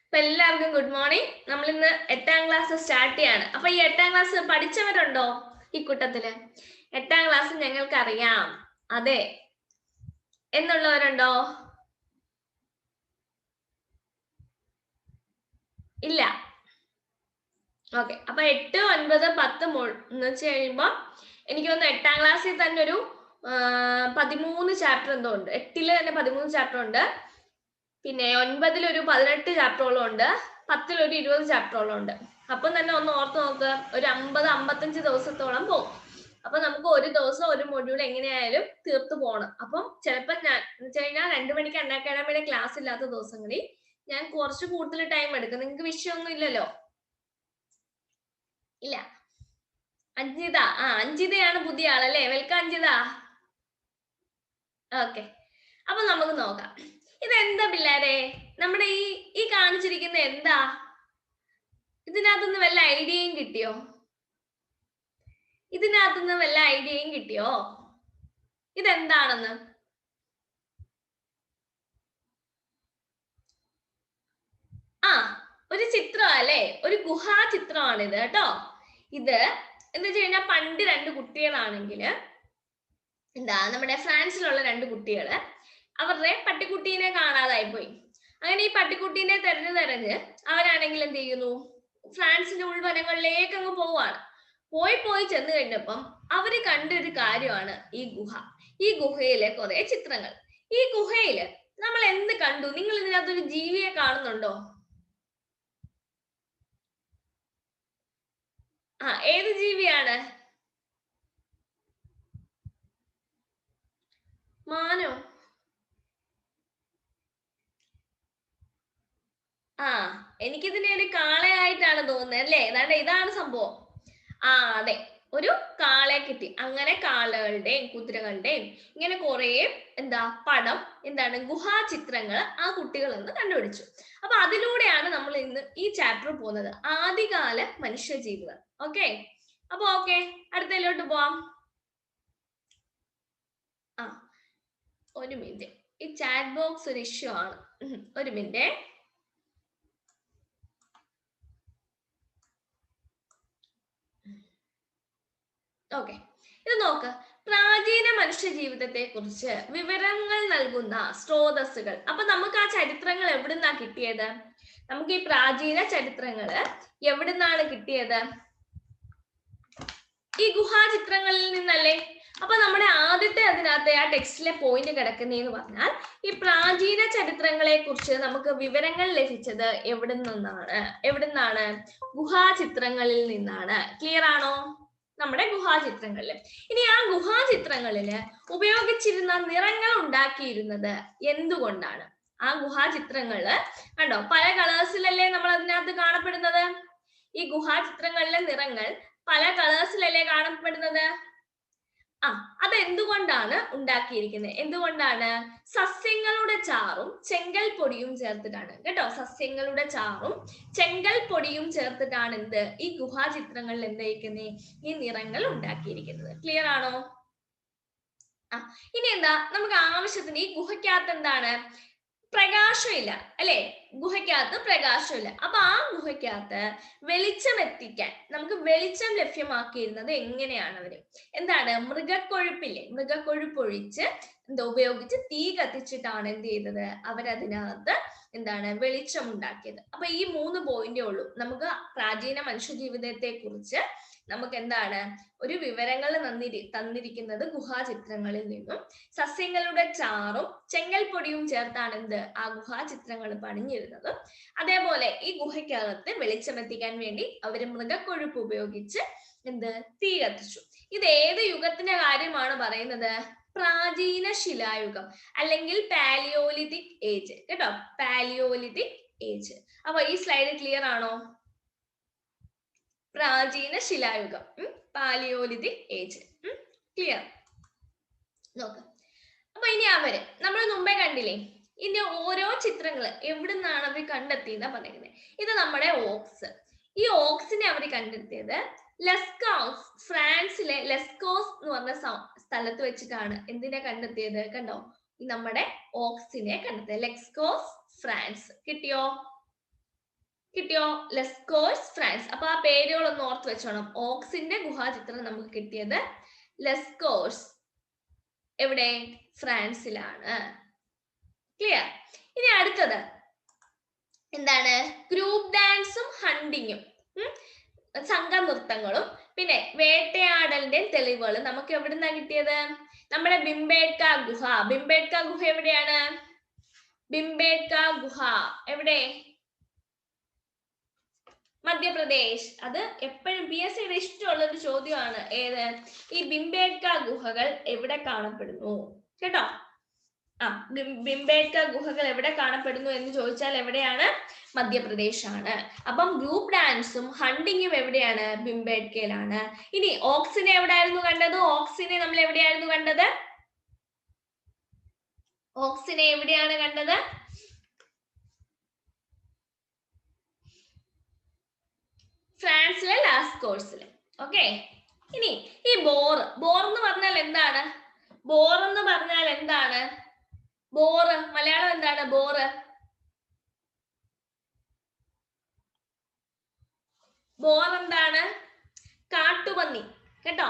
അപ്പൊ എല്ലാവർക്കും good morning. നമ്മൾ ഇന്ന് 8ാം ക്ലാസ് സ്റ്റാർട്ട് ചെയ്യാണ്. അപ്പൊ ഈ 8ാം ക്ലാസ് പഠിച്ചവരുണ്ടോ ഈ കൂട്ടത്തില്? 8ാം ക്ലാസ് ഞങ്ങൾക്ക് അറിയാം, അതെ എന്നുള്ളവരുണ്ടോ? ഇല്ല. ഓക്കെ, അപ്പൊ 8, 9, 10 എന്ന് വെച്ച് കഴിയുമ്പോ എനിക്ക് തോന്നുന്നു 8ാം ക്ലാസ്സിൽ തന്നെ ഒരു 13 ചാപ്റ്റർ എന്തോ ഉണ്ട്. 8ല് തന്നെ 13 ചാപ്റ്റർ ഉണ്ട്. പിന്നെ 9 ഒരു 18 ചാപ്റ്ററോളം ഉണ്ട്. 10 ഒരു 20 ചാപ്റ്ററോളം ഉണ്ട്. അപ്പം തന്നെ ഒന്ന് ഓർത്ത് നോക്ക്, ഒരു 50-55 ദിവസത്തോളം പോകും. അപ്പൊ നമുക്ക് ഒരു ദിവസം ഒരു മൊഡ്യൂൾ എങ്ങനെയായാലും തീർത്തു പോകണം. അപ്പം ചിലപ്പോൾ ഞാൻ എന്ന് വെച്ച് കഴിഞ്ഞാൽ 2 മണിക്ക് അക്കാഡമിയുടെ ക്ലാസ് ഇല്ലാത്ത ദിവസങ്ങളിൽ ഞാൻ കുറച്ച് കൂടുതൽ ടൈം എടുക്കും. നിങ്ങൾക്ക് വിഷയമൊന്നും ഇല്ലല്ലോ? ഇല്ല. അഞ്ജിത, അഞ്ജിതയാണ് പുതിയ ആളല്ലേ? വെൽക്കം അഞ്ജിത. ഓക്കെ, അപ്പൊ നമുക്ക് നോക്കാം. ഇതെന്താ പിള്ളേരെ? നമ്മുടെ ഈ കാണിച്ചിരിക്കുന്ന എന്താ? ഇതിനകത്തുനിന്ന് വല്ല ഐഡിയയും കിട്ടിയോ? ഇതെന്താണെന്ന്? ഒരു ചിത്രം അല്ലേ? ഒരു ഗുഹാ ചിത്രമാണിത് കേട്ടോ. ഇത് എന്താ വെച്ച് കഴിഞ്ഞാൽ പണ്ട് 2 കുട്ടികളാണെങ്കിൽ എന്താ, നമ്മുടെ ഫ്രാൻസിലുള്ള 2 കുട്ടികള് അവരുടെ പട്ടിക്കുട്ടീനെ കാണാതായി പോയി. അങ്ങനെ ഈ പട്ടിക്കുട്ടീനെ തെരഞ്ഞ് അവരാണെങ്കിൽ എന്ത് ചെയ്യുന്നു, ഫ്രാൻസിന്റെ ഉൾവനങ്ങളിലേക്ക് അങ്ങ് പോവാണ്. പോയി ചെന്ന് കഴിഞ്ഞപ്പം അവര് കണ്ടൊരു കാര്യമാണ് ഈ ഗുഹ. ഈ ഗുഹയിലെ കുറെ ചിത്രങ്ങൾ. ഈ ഗുഹയില് നമ്മൾ എന്ത് കണ്ടു? നിങ്ങൾ ഇതിനകത്തൊരു ജീവിയെ കാണുന്നുണ്ടോ? ഏത് ജീവിയാണ്? മാനോ? എനിക്കിതിനെ ഒരു കാളയായിട്ടാണ് തോന്നുന്നത് അല്ലേ? ഇതാണ് സംഭവം. അതെ, ഒരു കാളയെ കിട്ടി. അങ്ങനെ കാളകളുടെയും കുതിരകളുടെയും ഇങ്ങനെ കുറെ പടം ഗുഹാ ചിത്രങ്ങൾ ആ കുട്ടികൾ എന്ന് കണ്ടുപിടിച്ചു. അപ്പൊ അതിലൂടെയാണ് നമ്മൾ ഇന്ന് ഈ ചാപ്റ്റർ പോകുന്നത്, ആദികാല മനുഷ്യജീവികൾ. ഓക്കെ, അപ്പൊ ഓക്കെ, അടുത്തതിലോട്ട് പോവാം. ഒരു മിനിറ്റ്, ഈ ചാറ്റ് ബോക്സ് ഒരു ഇഷ്യൂ ആണ്. ഒരു മിനിറ്റ്. ഓക്കെ, ഇത് നോക്ക്. പ്രാചീന മനുഷ്യ ജീവിതത്തെ കുറിച്ച് വിവരങ്ങൾ നൽകുന്ന സ്രോതസ്സുകൾ. അപ്പൊ നമുക്ക് ആ ചരിത്രങ്ങൾ എവിടുന്നാ കിട്ടിയത്? നമുക്ക് ഈ പ്രാചീന ചരിത്രങ്ങള് എവിടുന്നാണ് കിട്ടിയത്? ഈ ഗുഹാചിത്രങ്ങളിൽ നിന്നല്ലേ? അപ്പൊ നമ്മുടെ ആദ്യത്തെ അതിനകത്ത് ആ ടെക്സ്റ്റിലെ പോയിന്റ് കിടക്കുന്നതെന്ന് പറഞ്ഞാൽ ഈ പ്രാചീന ചരിത്രങ്ങളെ കുറിച്ച് നമുക്ക് വിവരങ്ങൾ ലഭിച്ചത് എവിടുന്നാണ്? ഗുഹാചിത്രങ്ങളിൽ നിന്നാണ്. ക്ലിയർ ആണോ? നമ്മുടെ ഗുഹാചിത്രങ്ങളില്. ഇനി ആ ഗുഹാചിത്രങ്ങളില് ഉപയോഗിച്ചിരുന്ന നിറങ്ങൾ ഉണ്ടാക്കിയിരുന്നത് എന്തുകൊണ്ടാണ്? ആ ഗുഹാചിത്രങ്ങള് കണ്ടോ, പല കളേഴ്സിലല്ലേ നമ്മൾ അതിനകത്ത് കാണപ്പെടുന്നത്. ഈ ഗുഹാചിത്രങ്ങളിലെ നിറങ്ങൾ പല കളേഴ്സിലല്ലേ കാണപ്പെടുന്നത്. അതെന്തുകൊണ്ടാണ് ഉണ്ടാക്കിയിരിക്കുന്നത്? എന്തുകൊണ്ടാണ്? സസ്യങ്ങളുടെ ചാറും ചെങ്കൽ പൊടിയും ചേർത്തിട്ടാണ് കേട്ടോ. സസ്യങ്ങളുടെ ചാറും ചെങ്കൽ പൊടിയും ചേർത്തിട്ടാണ് എന്ത്, ഈ ഗുഹാചിത്രങ്ങളിൽ എന്തായിരിക്കുന്നത്, ഈ നിറങ്ങൾ ഉണ്ടാക്കിയിരിക്കുന്നത്. ക്ലിയർ ആണോ? ഇനി നമുക്ക് ആവശ്യത്തിന് ഈ ഗുഹയ്ക്കകത്ത് പ്രകാശമില്ല അല്ലെ? ഗുഹയ്ക്കകത്ത് പ്രകാശമില്ല. അപ്പൊ ആ ഗുഹയ്ക്കകത്ത് വെളിച്ചം എത്തിക്കാൻ നമുക്ക് വെളിച്ചം ലഭ്യമാക്കിയിരുന്നത് എങ്ങനെയാണ്? അവര് മൃഗക്കൊഴുപ്പില്ലേ, മൃഗക്കൊഴുപ്പ് ഒഴിച്ച് ഉപയോഗിച്ച് തീ കത്തിച്ചിട്ടാണ് എന്ത് ചെയ്തത്? അവരതിനകത്ത് വെളിച്ചം ഉണ്ടാക്കിയത്. അപ്പൊ ഈ 3 പോയിന്റേ ഉള്ളൂ നമുക്ക് പ്രാചീന മനുഷ്യജീവിതത്തെ കുറിച്ച് നമുക്ക് ഒരു വിവരങ്ങൾ തന്നിരിക്കുന്നത് ഗുഹാചിത്രങ്ങളിൽ നിന്നും. സസ്യങ്ങളുടെ ചാറും ചെങ്കൽ പൊടിയും ചേർത്താണ് ആ ഗുഹാചിത്രങ്ങൾ പണിഞ്ഞിരുന്നത്. അതേപോലെ ഈ ഗുഹയ്ക്കകത്ത് വെളിച്ചമെത്തിക്കാൻ വേണ്ടി അവര് മൃഗക്കൊഴുപ്പ് ഉപയോഗിച്ച് തീ കത്തിച്ചു. ഇത് ഏത് യുഗത്തിന്റെ കാര്യമാണ് പറയുന്നത്? പ്രാചീന ശിലായുഗം അല്ലെങ്കിൽ പാലിയോലിത്തിക് ഏജ് കേട്ടോ. Palaeolithic age. അപ്പൊ ഈ സ്ലൈഡ് ക്ലിയർ ആണോ? പ്രാചീന ശിലായുഗം, പാലിയോലിത്തിക് ഏജ്. ക്ലിയർ? നോക്ക്. അപ്പൊ ഇനി നമ്മൾ മുമ്പേ കണ്ടില്ലേ, ഇതിന്റെ ഓരോ ചിത്രങ്ങൾ എവിടുന്നാണ് അവർ കണ്ടെത്തിയെന്നാ പറയുന്നത്. ഇത് നമ്മുടെ ഓക്സ്. ഈ ഓക്സിനെ അവർ കണ്ടെത്തിയത് ലെസ്കോസ്, ഫ്രാൻസിലെ ലെസ്കോസ് എന്ന് പറഞ്ഞ സ്ഥലത്ത് വെച്ചിട്ടാണ്. എന്തിനെ കണ്ടെത്തിയത്? കണ്ടോ, നമ്മുടെ ഓക്സിനെ കണ്ടെത്തിയത് ലെസ്കോസ്, ഫ്രാൻസ്. കിട്ടിയോ? കിട്ടിയോ? ലെസ്കോഴ്സ് ഫ്രാൻസ്. അപ്പൊ ആ പേരുകളൊന്ന് ഓർത്ത് വെച്ചോണം. ഓക്സിന്റെ ഗുഹാചിത്രം നമുക്ക് കിട്ടിയത് ലെസ്കോഴ്സ്, എവിടെ? ഫ്രാൻസിലാണ്. ക്ലിയർ? ഇനി അടുത്തത് എന്താണ്? ഗ്രൂപ്പ് ഡാൻസും ഹണ്ടിങ്ങും, സംഘനൃത്തങ്ങളും പിന്നെ വേട്ടയാടലിന്റെ തെളിവുകൾ നമുക്ക് എവിടുന്നാ കിട്ടിയത്? നമ്മുടെ ഭിംബേട്ക ഗുഹ. ഭിംബേട്ക ഗുഹ എവിടെയാണ്? ഭിംബേട്ക ഗുഹ എവിടെ? മധ്യപ്രദേശ്. അത് എപ്പോഴും PSCയുടെ ഇഷ്ടമുള്ള ഒരു ചോദ്യമാണ്. ഏത്? ഈ ഭിംബേട്ക ഗുഹകൾ എവിടെ കാണപ്പെടുന്നു? കേട്ടോ? ഭിംബേട്ക ഗുഹകൾ എവിടെ കാണപ്പെടുന്നു എന്ന് ചോദിച്ചാൽ എവിടെയാണ്? മധ്യപ്രദേശ് ആണ്. അപ്പം ഗ്രൂപ്പ് ഡാൻസും ഹണ്ടിങ്ങും എവിടെയാണ്? ഭിംബേട്കയിലാണ്. ഇനി ഓക്സിനെ എവിടെയായിരുന്നു കണ്ടത്? ഓക്സിനെ നമ്മൾ എവിടെയായിരുന്നു കണ്ടത്? ഓക്സിനെ എവിടെയാണ് കണ്ടത്? ഫ്രാൻസിലെ ലാസ്കോഴ്സില്. ഓക്കെ. ഇനി ഈ ബോർ എന്ന് പറഞ്ഞാൽ എന്താണ്? ബോർ എന്ന് പറഞ്ഞാൽ എന്താണ്? ബോർ മലയാളം എന്താണ്? ബോർ എന്താണ്? കാട്ടുപന്നി. കേട്ടോ?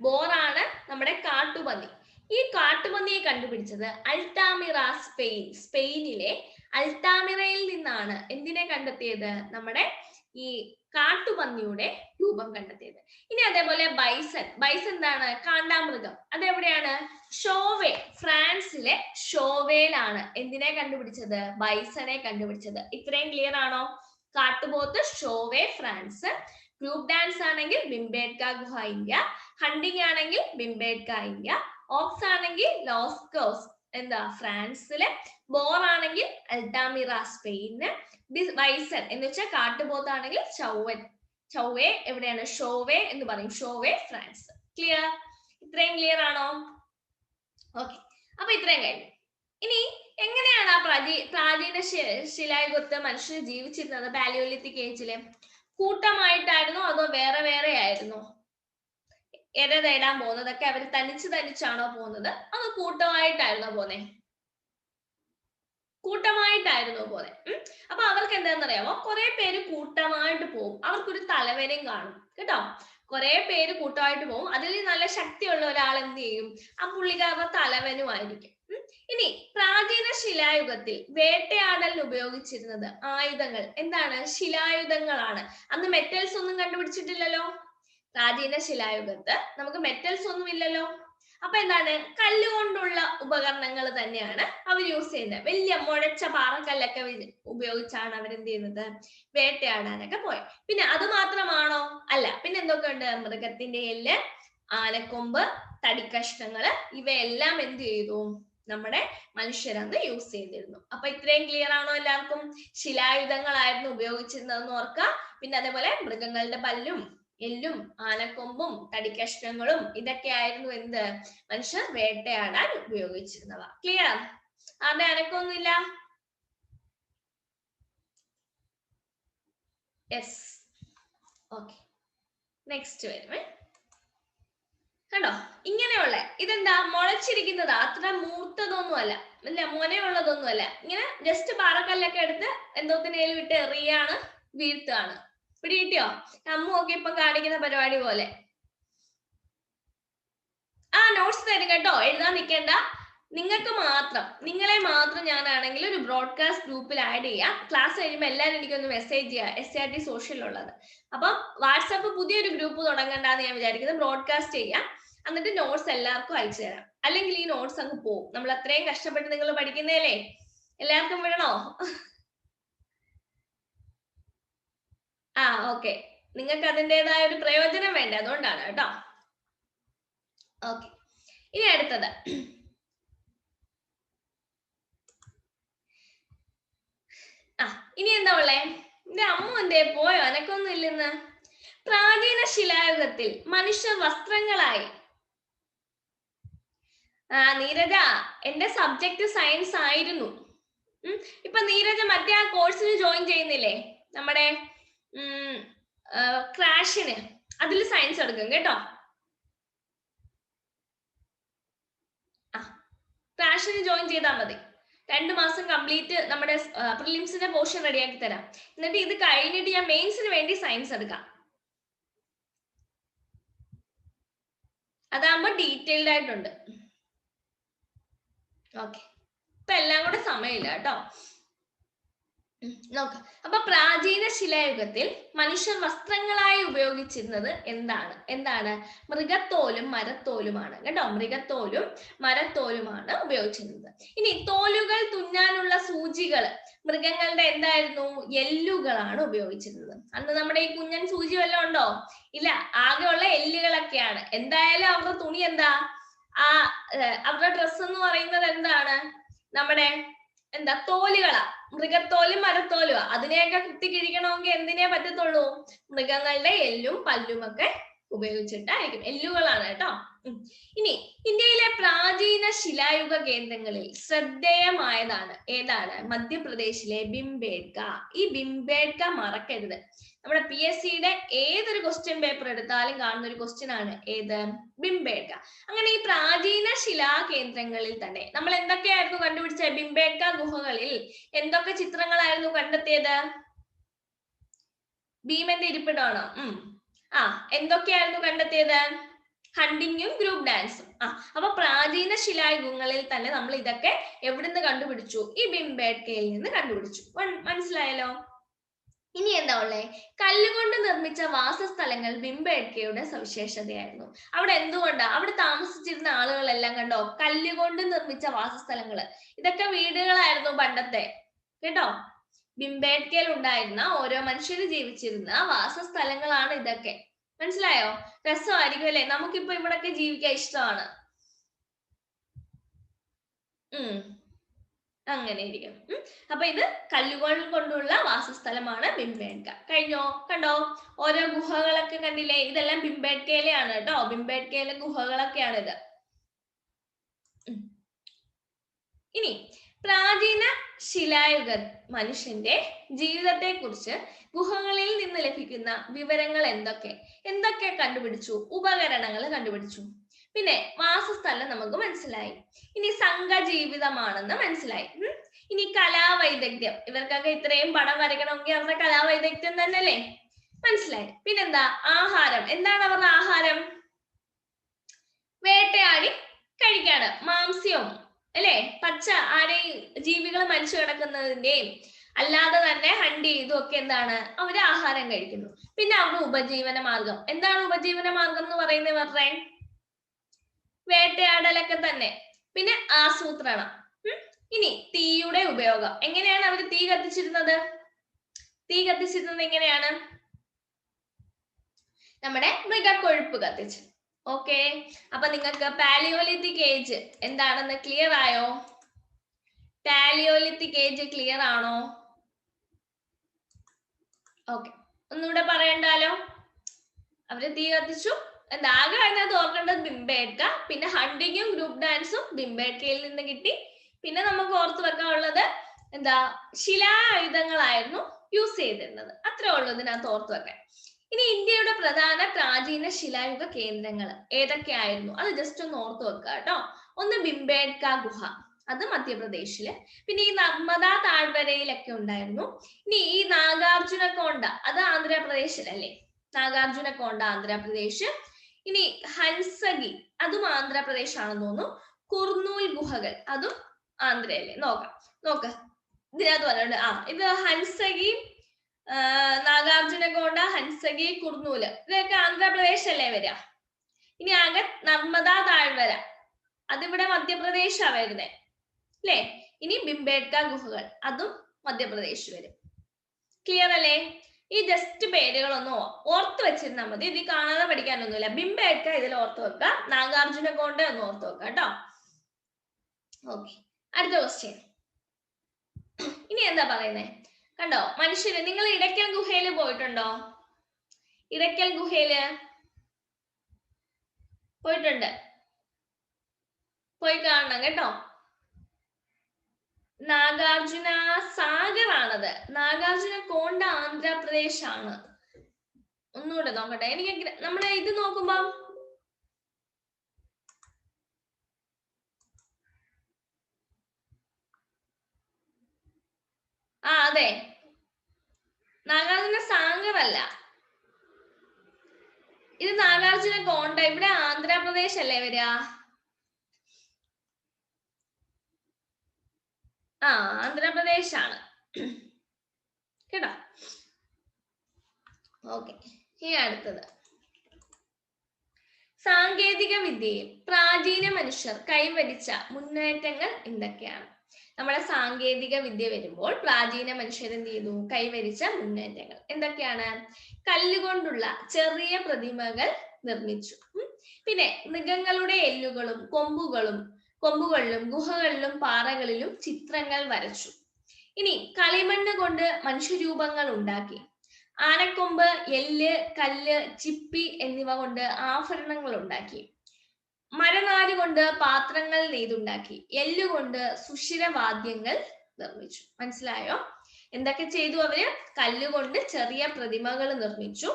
ബോറാണ് നമ്മുടെ കാട്ടുപന്നി. ഈ കാട്ടുപന്നിയെ കണ്ടുപിടിച്ചത് അൾട്ടാമിറ, സ്പെയിനിലെ അൾട്ടാമിറയിൽ നിന്നാണ്. എന്തിനെ കണ്ടെത്തിയത്? നമ്മുടെ ഈ കാട്ടുപന്നിയുടെ രൂപം കണ്ടെത്തിയത്. ഇനി അതേപോലെ ബൈസൺ എന്താണ്? കാണ്ടാമൃഗം. അതെവിടെയാണ്? ഷോവേ, ഫ്രാൻസിലെ ഷോവേയിലാണ് എന്തിനെ കണ്ടുപിടിച്ചത്? ബൈസനെ കണ്ടുപിടിച്ചത്. ഇത്രയും ക്ലിയർ ആണോ? കാട്ടുപോത്ത് ഷോവേ, ഫ്രാൻസ്. ഗ്രൂപ്പ് ഡാൻസ് ആണെങ്കിൽ ഭിംബേട്ക ഗുഹ, ഇന്ത്യ. ഹണ്ടിങ് ആണെങ്കിൽ ഭിംബേട്ക, ഇന്ത്യ. ഓക്സ് ആണെങ്കിൽ ലോസ്കോസ്, എന്താ? ഫ്രാൻസില്. ബോർ ആണെങ്കിൽ അൾട്ടാമിറ, സ്പെയിന്. ബൈസൺ എന്ന് വെച്ചാൽ കാട്ടുപോത്താണെങ്കിൽ ചൗവേ എവിടെയാണ്? ഷോവേ എന്ന് പറയും. Chauvet, France. ക്ലിയർ? ഇത്രയും ക്ലിയർ ആണോ? ഓക്കെ. അപ്പൊ ഇത്രയും കഴിഞ്ഞു. ഇനി എങ്ങനെയാണ് ആ പ്രാചീന ശിലായുഗത്ത് മനുഷ്യർ ജീവിച്ചിരുന്നത്? പാലിയോലിത്തിക് ഏജില് കൂട്ടമായിട്ടായിരുന്നോ അതോ വേറെ വേറെ ആയിരുന്നോ? ഇര തേടാൻ പോകുന്നതൊക്കെ അവർ തനിച്ചാണോ പോകുന്നത് അതോ കൂട്ടമായിട്ടായിരുന്നോ പോന്നെ? കൂട്ടമായിട്ടായിരുന്നു പോലെ. അപ്പൊ അവർക്ക് എന്താണെന്നറിയാമോ? കുറെ പേര് കൂട്ടമായിട്ട് പോകും. അവർക്കൊരു തലവനെയും കാണും. കേട്ടോ? കുറെ പേര് കൂട്ടമായിട്ട് പോകും. അതിൽ നല്ല ശക്തിയുള്ള ഒരാൾ എന്ത് ചെയ്യും? ആ പുള്ളിക്കാരുടെ തലവനുമായിരിക്കും. ഇനി പ്രാചീന ശിലായുഗത്തിൽ വേട്ടയാടലിന് ഉപയോഗിച്ചിരുന്നത് ആയുധങ്ങൾ എന്താണ്? ശിലായുധങ്ങളാണ്. അന്ന് മെറ്റൽസ് ഒന്നും കണ്ടുപിടിച്ചിട്ടില്ലല്ലോ. പ്രാചീന ശിലായുഗത്ത് നമുക്ക് മെറ്റൽസ് ഒന്നും ഇല്ലല്ലോ. അപ്പൊ എന്താണ്? കല്ലുകൊണ്ടുള്ള ഉപകരണങ്ങൾ തന്നെയാണ് അവർ യൂസ് ചെയ്യുന്നത്. വലിയ മുഴച്ച പാറക്കല്ലൊക്കെ ഉപയോഗിച്ചാണ് അവരെന്ത് ചെയ്യുന്നത്? വേട്ടയാടാനൊക്കെ പോയത്. പിന്നെ അത് മാത്രമാണോ? അല്ല. പിന്നെ എന്തൊക്കെ ഉണ്ട്? മൃഗത്തിന്റെ എല്ല്, ആനക്കൊമ്പ്, തടിക്കഷ്ണങ്ങള്, ഇവയെല്ലാം എന്ത് ചെയ്തു? നമ്മുടെ മനുഷ്യരന്ന് യൂസ് ചെയ്തിരുന്നു. അപ്പൊ ഇത്രയും ക്ലിയർ ആണോ എല്ലാവർക്കും? ശിലായുധങ്ങളായിരുന്നു ഉപയോഗിച്ചിരുന്നതെന്ന് ഓർക്കുക. പിന്നെ അതേപോലെ മൃഗങ്ങളുടെ പല്ലും എല്ലും ആനക്കൊമ്പും തടിക്കഷ്ണങ്ങളും ഇതൊക്കെ ആയിരുന്നു എന്ത്? മനുഷ്യർ വേട്ടയാടാൻ ഉപയോഗിച്ചിരുന്നവ. ക്ലിയർ? ആരുടെ അനക്കൊന്നുമില്ല? യെസ്. ഓക്കെ. നെക്സ്റ്റ് വരുമേ. കണ്ടോ? ഇങ്ങനെയുള്ള ഇതെന്താ? മുളച്ചിരിക്കുന്നതാ. അത്ര മൂർത്തതൊന്നും അല്ല, അല്ല മുനയുള്ളതൊന്നും അല്ല. ഇങ്ങനെ ജസ്റ്റ് പാറക്കല്ലൊക്കെ എടുത്ത് എന്തോത്തിനേലും വിട്ട് എറിയാണ്, വീഴ്ത്താണ്. പിടികിട്ടിയോ? അമ്മുവൊക്കെ ഇപ്പൊ കാണിക്കുന്ന പരിപാടി പോലെ. നോട്ട്സ് തരും കേട്ടോ, എഴുതാൻ നിൽക്കേണ്ട. നിങ്ങൾക്ക് മാത്രം, നിങ്ങളെ മാത്രം ഞാനാണെങ്കിൽ ഒരു ബ്രോഡ്കാസ്റ്റ് ഗ്രൂപ്പിൽ ആഡ് ചെയ്യാം. ക്ലാസ് കഴിയുമ്പോൾ എല്ലാവരും എനിക്കൊന്ന് മെസ്സേജ് ചെയ്യാം, SRT സോഷ്യലുള്ളത്. അപ്പം വാട്സാപ്പ് പുതിയൊരു ഗ്രൂപ്പ് തുടങ്ങണ്ടെന്ന് ഞാൻ വിചാരിക്കുന്നത്. ബ്രോഡ്കാസ്റ്റ് ചെയ്യാം, എന്നിട്ട് നോട്ട്സ് എല്ലാവർക്കും അയച്ചു തരാം. അല്ലെങ്കിൽ ഈ നോട്ട്സ് അങ്ങ് പോകും. നമ്മൾ അത്രയും കഷ്ടപ്പെട്ട് നിങ്ങൾ പഠിക്കുന്നതല്ലേ, എല്ലാവർക്കും വിടണോ? ഓക്കെ. നിങ്ങൾക്ക് അതിൻ്റെതായ ഒരു പ്രയോജനം വേണ്ടേ, അതുകൊണ്ടാണ് കേട്ടോ. ഓക്കെ. ഇനി അടുത്തത് ഇനി എന്താ ഉള്ളേ? എന്റെ അമ്മ എന്തേ പോയോ? അനക്കൊന്നും ഇല്ലെന്ന്. പ്രാചീന ശിലായുഗത്തിൽ മനുഷ്യർ വസ്ത്രങ്ങളായി. നീരജ, എന്റെ സബ്ജക്ട് സയൻസ് ആയിരുന്നു. ഇപ്പൊ നീരജ മറ്റേ ആ കോഴ്സിന് ജോയിൻ ചെയ്യുന്നില്ലേ? നമ്മുടെ ക്രാഷിന്, അതിൽ സയൻസ് എടുക്കും കേട്ടോ. ക്രാഷിന് ജോയിൻ ചെയ്താൽ മതി. 2 മാസം കംപ്ലീറ്റ് നമ്മുടെ പ്രിലിംസിന്റെ പോർഷൻ റെഡിയാക്കി തരാം. എന്നിട്ട് ഇത് കഴിഞ്ഞിട്ട് ഞാൻ മെയിൻസിന് വേണ്ടി സയൻസ് എടുക്കാം. അതാകുമ്പോ ഡീറ്റെയിൽഡ് ആയിട്ടുണ്ട്. ഓക്കെ, ഇപ്പൊ എല്ലാം കൂടെ സമയമില്ല കേട്ടോ. നോക്കാം. അപ്പൊ പ്രാചീന ശിലായുഗത്തിൽ മനുഷ്യർ വസ്ത്രങ്ങളായി ഉപയോഗിച്ചിരുന്നത് എന്താണ്? മൃഗത്തോലും മരത്തോലുമാണ് കേട്ടോ. മൃഗത്തോലും മരത്തോലുമാണ് ഉപയോഗിച്ചിരുന്നത്. ഇനി തോലുകൾ തുന്നാനുള്ള സൂചികൾ മൃഗങ്ങളുടെ എന്തായിരുന്നു? എല്ലുകളാണ് ഉപയോഗിച്ചിരുന്നത്. അന്ന് നമ്മുടെ ഈ കുഞ്ഞൻ സൂചി വല്ലതും ഉണ്ടോ? ഇല്ല, ആകെയുള്ള എല്ലുകളൊക്കെയാണ്. എന്തായാലും അവരുടെ തുണി എന്താ? അവരുടെ ഡ്രസ്സ് എന്ന് പറയുന്നത് എന്താണ്? നമ്മുടെ തോലുകളാ. മൃഗത്തോലും മരത്തോലുവാ. അതിനെയൊക്കെ കുത്തി കിഴിക്കണമെങ്കിൽ എന്തിനേ പറ്റത്തുള്ളൂ? മൃഗങ്ങളുടെ എല്ലും പല്ലും ഒക്കെ ഉപയോഗിച്ചിട്ടായിരിക്കും. എല്ലുകളാണ് കേട്ടോ. ഇനി ഇന്ത്യയിലെ പ്രാചീന ശിലായുഗ കേന്ദ്രങ്ങളിൽ ശ്രദ്ധേയമായതാണ് മധ്യപ്രദേശിലെ ഭിംബേട്ക. ഈ ഭിംബേട്ക മറക്കരുത്. നമ്മുടെ PSCയുടെ ഏതൊരു ക്വസ്റ്റ്യൻ പേപ്പർ എടുത്താലും കാണുന്ന ഒരു ക്വസ്റ്റ്യൻ ആണ് ഏത്? ഭിംബേട്ക. അങ്ങനെ ഈ പ്രാചീന ശിലാ കേന്ദ്രങ്ങളിൽ തന്നെ നമ്മൾ എന്തൊക്കെയായിരുന്നു കണ്ടുപിടിച്ചത്? ഭിംബേട്ക ഗുഹകളിൽ എന്തൊക്കെ ചിത്രങ്ങളായിരുന്നു കണ്ടെത്തിയത്? ഭീമന്റെ ഇരിപ്പിടമാണോ? എന്തൊക്കെയായിരുന്നു കണ്ടെത്തിയത്? ഹണ്ടിങ്ങും ഗ്രൂപ്പ് ഡാൻസും. അപ്പൊ പ്രാചീന ശിലായുഗങ്ങളിൽ തന്നെ നമ്മൾ ഇതൊക്കെ എവിടുന്ന് കണ്ടുപിടിച്ചു? ഈ ഭിംബേട്കയിൽ നിന്ന് കണ്ടുപിടിച്ചു. മനസ്സിലായല്ലോ? ഇനി എന്താ ഉള്ളേ? കല്ലുകൊണ്ട് നിർമ്മിച്ച വാസസ്ഥലങ്ങൾ ഭിംബേട്കയുടെ സവിശേഷതയായിരുന്നു. അവിടെ എന്തുകൊണ്ടാ? അവിടെ താമസിച്ചിരുന്ന ആളുകളെല്ലാം കണ്ടോ, കല്ലുകൊണ്ട് നിർമ്മിച്ച വാസസ്ഥലങ്ങള്. ഇതൊക്കെ വീടുകളായിരുന്നു പണ്ടത്തെ കേട്ടോ. ഭിംബേട്കയിൽ ഉണ്ടായിരുന്ന ഓരോ മനുഷ്യര് ജീവിച്ചിരുന്ന വാസസ്ഥലങ്ങളാണ് ഇതൊക്കെ. മനസ്സിലായോ? രസമായിരിക്കും അല്ലെ? നമുക്കിപ്പോ ഇവിടൊക്കെ ജീവിക്കാൻ ഇഷ്ടമാണ്. അങ്ങനെ ഇരിക്കും. അപ്പൊ ഇത് കല്ലുകൾ കൊണ്ടുള്ള വാസസ്ഥലമാണ് ഭിംബേട്ക. കഴിഞ്ഞോ? കണ്ടോ? ഓരോ ഗുഹകളൊക്കെ കണ്ടില്ലേ? ഇതെല്ലാം ഭിംബേട്കയിലെയാണ് കേട്ടോ. ഭിംബേട്കയിലെ ഗുഹകളൊക്കെയാണ് ഇത്. ഇനി പ്രാചീന ശിലായുഗ മനുഷ്യന്റെ ജീവിതത്തെ കുറിച്ച് ഗുഹകളിൽ നിന്ന് ലഭിക്കുന്ന വിവരങ്ങൾ എന്തൊക്കെ കണ്ടുപിടിച്ചു? ഉപകരണങ്ങൾ കണ്ടുപിടിച്ചു. പിന്നെ വാസസ്ഥലം നമുക്ക് മനസ്സിലായി. ഇനി സംഘജീവിതമാണെന്ന് മനസ്സിലായി. ഇനി കലാവൈദഗ്ധ്യം, ഇവർക്കൊക്കെ ഇത്രയും പടം വരയ്ക്കണമെങ്കിൽ അവരുടെ കലാവൈദഗ്ധ്യം തന്നെ അല്ലേ? മനസ്സിലായി. പിന്നെന്താ? ആഹാരം. എന്താണ് അവരുടെ ആഹാരം? വേട്ടയാടി കഴിക്കാണ്. മാംസ്യവും അല്ലെ, പച്ച ആരെയും ജീവികൾ മരിച്ചു കിടക്കുന്നതിന്റെയും അല്ലാതെ തന്നെ ഹണ്ട് ചെയ്തും ഒക്കെ എന്താണ് അവര് ആഹാരം കഴിക്കുന്നു. പിന്നെ അവരുടെ ഉപജീവന മാർഗം എന്താണ്? ഉപജീവന മാർഗം എന്ന് പറയുന്നത് അവരുടെ വേട്ടയാടലൊക്കെ തന്നെ. പിന്നെ ആസൂത്രണം. ഇനി തീയുടെ ഉപയോഗം. എങ്ങനെയാണ് അവർ തീ കത്തിച്ചിരുന്നത്? എങ്ങനെയാണ്? നമ്മുടെ മൃഗക്കൊഴുപ്പ് കത്തിച്ച്. ഓക്കെ, അപ്പൊ നിങ്ങൾക്ക് പാലിയോലിത്തിക് ഏജ് എന്താണെന്ന് ക്ലിയർ ആയോ? പാലിയോലിത്തിക് ഏജ് ക്ലിയർ ആണോ? ഓക്കെ, ഒന്നുകൂടെ പറയണ്ടാലോ. അവര് തീ കത്തിച്ചു. ആകെ അതിനകത്ത് ഓർക്കേണ്ടത് ഭിംബേട്ക, പിന്നെ ഹണ്ടിങ്ങും ഗ്രൂപ്പ് ഡാൻസും ഭിംബേട്കയിൽ നിന്ന് കിട്ടി. പിന്നെ നമുക്ക് ഓർത്ത് വെക്കാനുള്ളത് ശിലായുധങ്ങളായിരുന്നു യൂസ് ചെയ്തിരുന്നത്. അത്രേ ഉള്ളൂ ഇതിനകത്ത് ഓർത്ത് വെക്കാൻ. ഇനി ഇന്ത്യയുടെ പ്രധാന പ്രാചീന ശിലായുഗ കേന്ദ്രങ്ങൾ ഏതൊക്കെയായിരുന്നു? അത് ജസ്റ്റ് ഒന്ന് ഓർത്ത് വെക്കുക കേട്ടോ. ഒന്ന് ഭിംബേട്ക ഗുഹ, അത് മധ്യപ്രദേശില്. പിന്നെ ഈ നർമ്മദ താഴ്വരയിലൊക്കെ ഉണ്ടായിരുന്നു. ഇനി ഈ നാഗാർജുനകൊണ്ട, അത് ആന്ധ്രാപ്രദേശിലല്ലേ? നാഗാർജുനകൊണ്ട ആന്ധ്രാപ്രദേശ്. ഇനി ഹൻസഗി, അതും ആന്ധ്രാപ്രദേശ് ആണെന്ന് തോന്നുന്നു. കുർനൂൽ ഗുഹകൾ, അതും ആന്ധ്രയല്ലേ? നോക്ക ഇതിനകത്ത് പറഞ്ഞിട്ടുണ്ട്. ഇത് ഹൻസഗി, നാഗാർജുനകൊണ്ട, ഹൻസഗി, കുർനൂല്, ഇതൊക്കെ ആന്ധ്രാപ്രദേശ് അല്ലേ വരിക? ഇനി ആകെ നർമ്മദ താഴ്വര, അതിവിടെ മധ്യപ്രദേശാ വരുന്നേ അല്ലേ? ഇനി ഭിംബേട്ക ഗുഹകൾ, അതും മധ്യപ്രദേശ് വരും. ക്ലിയർ അല്ലേ? ഈ ജസ്റ്റ് പേരുകളൊന്നും ഓർത്ത് വെച്ചിരുന്നാൽ മതി. ഇത് കാണാതെ പഠിക്കാനൊന്നുമില്ല. ഭിംബേട്ക ഇതിൽ ഓർത്ത് വെക്കുക, നാഗാർജുനകൊണ്ട ഒന്ന് ഓർത്ത് വെക്കുക കേട്ടോ. ഓക്കെ, അടുത്ത ക്വസ്റ്റ്യൻ. ഇനി എന്താ പറയുന്നേ? കണ്ടോ മനുഷ്യര്, നിങ്ങൾ ഇടയ്ക്കൽ ഗുഹയിൽ പോയിട്ടുണ്ടോ? ഇടയ്ക്കൽ ഗുഹയില് പോയിട്ടുണ്ട്, പോയി കാണണം കേട്ടോ. നാഗാർജുന സാഗർ ആണത്. നാഗാർജുനകൊണ്ട ആന്ധ്രാപ്രദേശ് ആണ്. ഒന്നുകൂടെ നോക്കട്ടെ. എനിക്ക് നമ്മുടെ ഇത് നോക്കുമ്പോ അതെ, നാഗാർജുന സാഗർ അല്ല, ഇത് നാഗാർജുന കോണ്ട. ഇവിടെ ആന്ധ്രാപ്രദേശ് അല്ലേ വരിക? ആന്ധ്രാപ്രദേശ് ആണ് കേട്ടോ. ഓക്കെ, ഇനി അടുത്തത്, സാങ്കേതിക വിദ്യയിൽ പ്രാചീന മനുഷ്യർ കൈവരിച്ച മുന്നേറ്റങ്ങൾ എന്തൊക്കെയാണ്? നമ്മുടെ സാങ്കേതിക വിദ്യ വരുമ്പോൾ പ്രാചീന മനുഷ്യർ എന്ത് ചെയ്തു? കൈവരിച്ച മുന്നേറ്റങ്ങൾ എന്തൊക്കെയാണ്? കല്ലുകൊണ്ടുള്ള ചെറിയ പ്രതിമകൾ നിർമ്മിച്ചു. പിന്നെ മൃഗങ്ങളുടെ എല്ലുകളും കൊമ്പുകളിലും ഗുഹകളിലും പാറകളിലും ചിത്രങ്ങൾ വരച്ചു. ഇനി കളിമണ്ണ് കൊണ്ട് മനുഷ്യരൂപങ്ങൾ ഉണ്ടാക്കി. ആനക്കൊമ്പ്, എല്ല്, കല്ല്, ചിപ്പി എന്നിവ കൊണ്ട് ആഭരണങ്ങൾ ഉണ്ടാക്കി. മരനാര് കൊണ്ട് പാത്രങ്ങൾ നെയ്തുണ്ടാക്കി. എല്ലുകൊണ്ട് സുഷിരവാദ്യങ്ങൾ നിർമ്മിച്ചു. മനസ്സിലായോ? എന്തൊക്കെ ചെയ്തു അവര്? കല്ലുകൊണ്ട് ചെറിയ പ്രതിമകൾ നിർമ്മിച്ചു.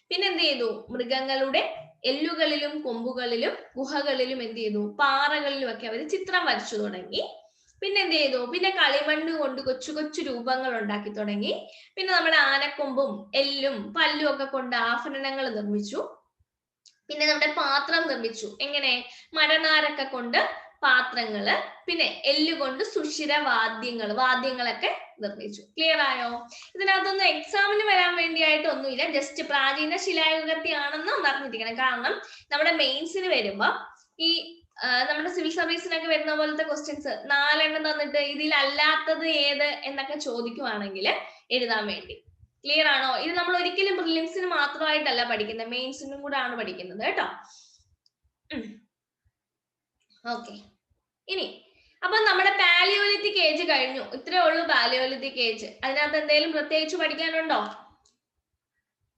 പിന്നെ എന്ത് ചെയ്തു? മൃഗങ്ങളുടെ എല്ലുകളിലും കൊമ്പുകളിലും ഗുഹകളിലും എന്ത് ചെയ്തു? പാറകളിലും ഒക്കെ അവര് ചിത്രം വരച്ചു തുടങ്ങി. പിന്നെ എന്ത് ചെയ്തു? പിന്നെ കളിമണ്ണ് കൊണ്ട് കൊച്ചു കൊച്ചു രൂപങ്ങൾ ഉണ്ടാക്കി തുടങ്ങി. പിന്നെ നമ്മുടെ ആനക്കൊമ്പും എല്ലും പല്ലും ഒക്കെ കൊണ്ട് ആഭരണങ്ങൾ നിർമ്മിച്ചു. പിന്നെ നമ്മുടെ പാത്രം നിർമ്മിച്ചു. എങ്ങനെ? മരനാരൊക്കെ കൊണ്ട് പാത്രങ്ങള്, പിന്നെ എല്ലുകൊണ്ട് സുഷിര വാദ്യങ്ങളൊക്കെ നിർമ്മിച്ചു. ക്ലിയർ ആയോ? ഇതിനകത്തൊന്നും എക്സാമിന് വരാൻ വേണ്ടിയായിട്ട് ഒന്നുമില്ല, ജസ്റ്റ് പ്രാചീന ശിലായുഗത്തെയാണെന്ന് അറിഞ്ഞിരിക്കണം. കാരണം നമ്മുടെ മെയിൻസിന് വരുമ്പോ ഈ നമ്മുടെ സിവിൽ സർവീസിനൊക്കെ വരുന്ന പോലത്തെ ക്വസ്റ്റ്യൻസ് 4 തന്നിട്ട് ഇതിലല്ലാത്തത് ഏത് എന്നൊക്കെ ചോദിക്കുവാണെങ്കിൽ എഴുതാൻ വേണ്ടി. ക്ലിയർ ആണോ? ഇത് നമ്മൾ ഒരിക്കലും പ്രിലിംസിന് മാത്രമായിട്ടല്ല പഠിക്കുന്നത്, മെയിൻസിനും കൂടെ ആണ് പഠിക്കുന്നത് കേട്ടോ. ഓക്കെ, ഇനി അപ്പൊ നമ്മുടെ പാലിയോലിത്തിക് ഏജ് കഴിഞ്ഞു. ഇത്രേ ഉള്ളൂ പാലിയോലിത്തിക് ഏജ്. അതിനകത്ത് എന്തെങ്കിലും പ്രത്യേകിച്ച് പഠിക്കാനുണ്ടോ?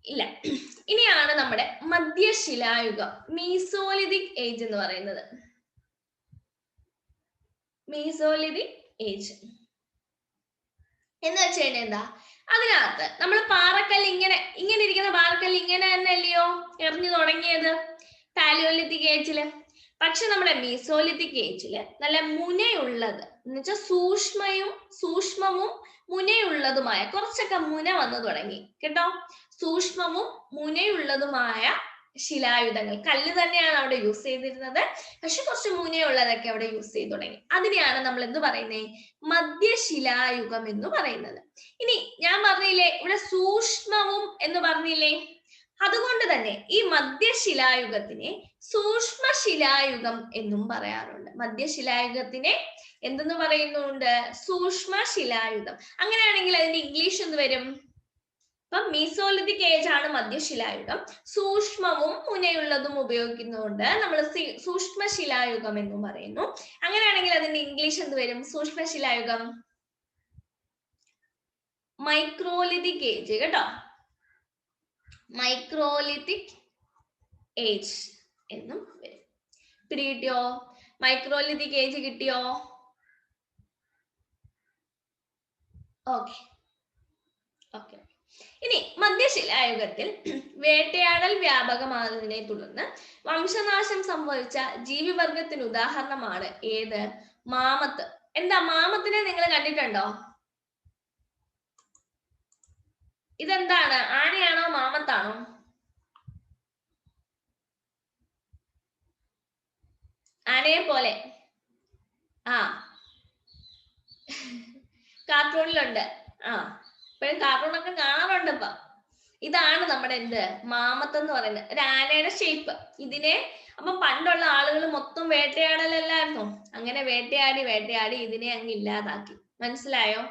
ഇല്ല. ഇനിയാണ് നമ്മുടെ മധ്യശിലായുഗം, മീസോലിതിക് ഏജ് എന്ന് പറയുന്നത്. മീസോലിതിക് ഏജ് എന്ന് വെച്ച് കഴിഞ്ഞാൽ എന്താ? അതിനകത്ത് നമ്മൾ പാറക്കല്ല് ഇങ്ങനെ ഇരിക്കുന്ന പാറക്കല്ല് ഇങ്ങനെ തന്നെ അല്ലയോ എറിഞ്ഞു തുടങ്ങിയത് പാലിയോലിത്തിക് ഏജില്. പക്ഷെ നമ്മുടെ മീസോലിത്തിക് ഏജില് നല്ല മുനയുള്ളത് എന്ന് വെച്ചാൽ സൂക്ഷ്മവും മുനയുള്ളതുമായ, കുറച്ചൊക്കെ മുന വന്നു തുടങ്ങി കേട്ടോ. സൂക്ഷ്മവും മുനയുള്ളതുമായ ശിലായുധങ്ങൾ, കല്ല് തന്നെയാണ് അവിടെ യൂസ് ചെയ്തിരുന്നത്, പക്ഷെ കുറച്ച് മുനയുള്ളതൊക്കെ അവിടെ യൂസ് ചെയ്ത് തുടങ്ങി. അതിനെയാണ് നമ്മൾ എന്ത് പറയുന്നത്? മധ്യശിലായുഗം എന്ന് പറയുന്നത്. ഇനി ഞാൻ പറഞ്ഞില്ലേ ഇവിടെ സൂക്ഷ്മവും എന്ന് പറഞ്ഞില്ലേ, അതുകൊണ്ട് തന്നെ ഈ മധ്യശിലായുഗത്തിനെ സൂക്ഷ്മശിലായുഗം എന്നും പറയാറുണ്ട്. മധ്യശിലായുഗത്തിനെ എന്തെന്ന് പറയുന്നുണ്ട്? സൂക്ഷ്മശിലായുഗം. അങ്ങനെയാണെങ്കിൽ അതിന്റെ ഇംഗ്ലീഷ് എന്ത് വരും? അപ്പം മീസോലിത്തിക് ഏജ് ആണ് മധ്യശിലായുഗം. സൂക്ഷ്മവും മുനയുള്ളതും ഉപയോഗിക്കുന്നതുകൊണ്ട് നമ്മൾ സൂക്ഷ്മശിലായുഗം എന്നും പറയുന്നു. അങ്ങനെയാണെങ്കിൽ അതിന്റെ ഇംഗ്ലീഷ് എന്ത് വരും? സൂക്ഷ്മശിലായുഗം മൈക്രോലിത്തിക് ഏജ് കേട്ടോ. മൈക്രോലിത്തിക് ഏജ് എന്നും വരും. പിടികിട്ടിയോ? മൈക്രോലിത്തിക് ഏജ് കിട്ടിയോ? Okay okay. ഇനി മധ്യശിലായുഗത്തിൽ വേട്ടയാടൽ വ്യാപകമായതിനെ തുടർന്ന് വംശനാശം സംഭവിച്ച ജീവിവർഗത്തിന് ഉദാഹരണമാണ് ഏത്? മാമത്ത്. എന്താ മാമത്തിനെ നിങ്ങൾ കണ്ടിട്ടുണ്ടോ? ഇതെന്താണ്? ആനയാണോ മാമത്താണോ? ആനയെ പോലെ. കാർട്ടൂണിലുണ്ട്. ഇപ്പോഴും കാർട്ടൂണൊക്കെ കാണാറുണ്ട് ഇപ്പൊ. ഇതാണ് നമ്മുടെ എന്ത്? മാമത്ത് എന്ന് പറയുന്നത്. ഒരു ആനയുടെ ഷേപ്പ്. ഇതിനെ അപ്പൊ പണ്ടുള്ള ആളുകൾ മൊത്തം വേട്ടയാടലല്ലായിരുന്നോ? അങ്ങനെ വേട്ടയാടി ഇതിനെ അങ്ങ് ഇല്ലാതാക്കി. മനസ്സിലായോ?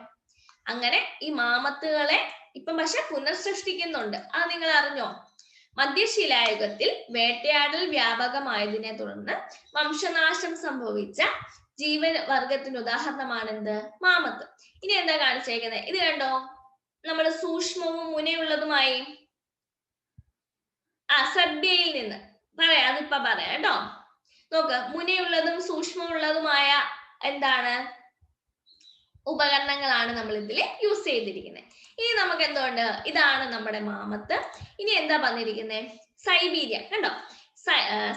അങ്ങനെ ഈ മാമത്തുകളെ ഇപ്പം പക്ഷെ പുനഃസൃഷ്ടിക്കുന്നുണ്ട്. അത് നിങ്ങൾ അറിഞ്ഞോ? മധ്യശിലായുഗത്തിൽ വേട്ടയാടൽ വ്യാപകമായതിനെ തുടർന്ന് വംശനാശം സംഭവിച്ച ജീവവർഗത്തിന് ഉദാഹരണമാണ് എന്ത്? മാമത്ത്. ഇനി എന്താ കാണിച്ചേക്കുന്നത്? ഇത് കണ്ടോ? നമ്മൾ സൂക്ഷ്മവും മുനയുള്ളതുമായി സദ്യയിൽ നിന്ന് പറയാം, അതിപ്പോ പറയാം കേട്ടോ. നോക്ക്, മുനയുള്ളതും സൂക്ഷ്മമുള്ളതുമായ എന്താണ് ഉപകരണങ്ങളാണ് നമ്മൾ ഇതിൽ യൂസ് ചെയ്തിരിക്കുന്നത്. ഇനി നമുക്ക് എന്തുകൊണ്ട്? ഇതാണ് നമ്മുടെ മാമത്ത്. ഇനി എന്താ പറഞ്ഞിരിക്കുന്നത്? സൈബീരിയ കണ്ടോ?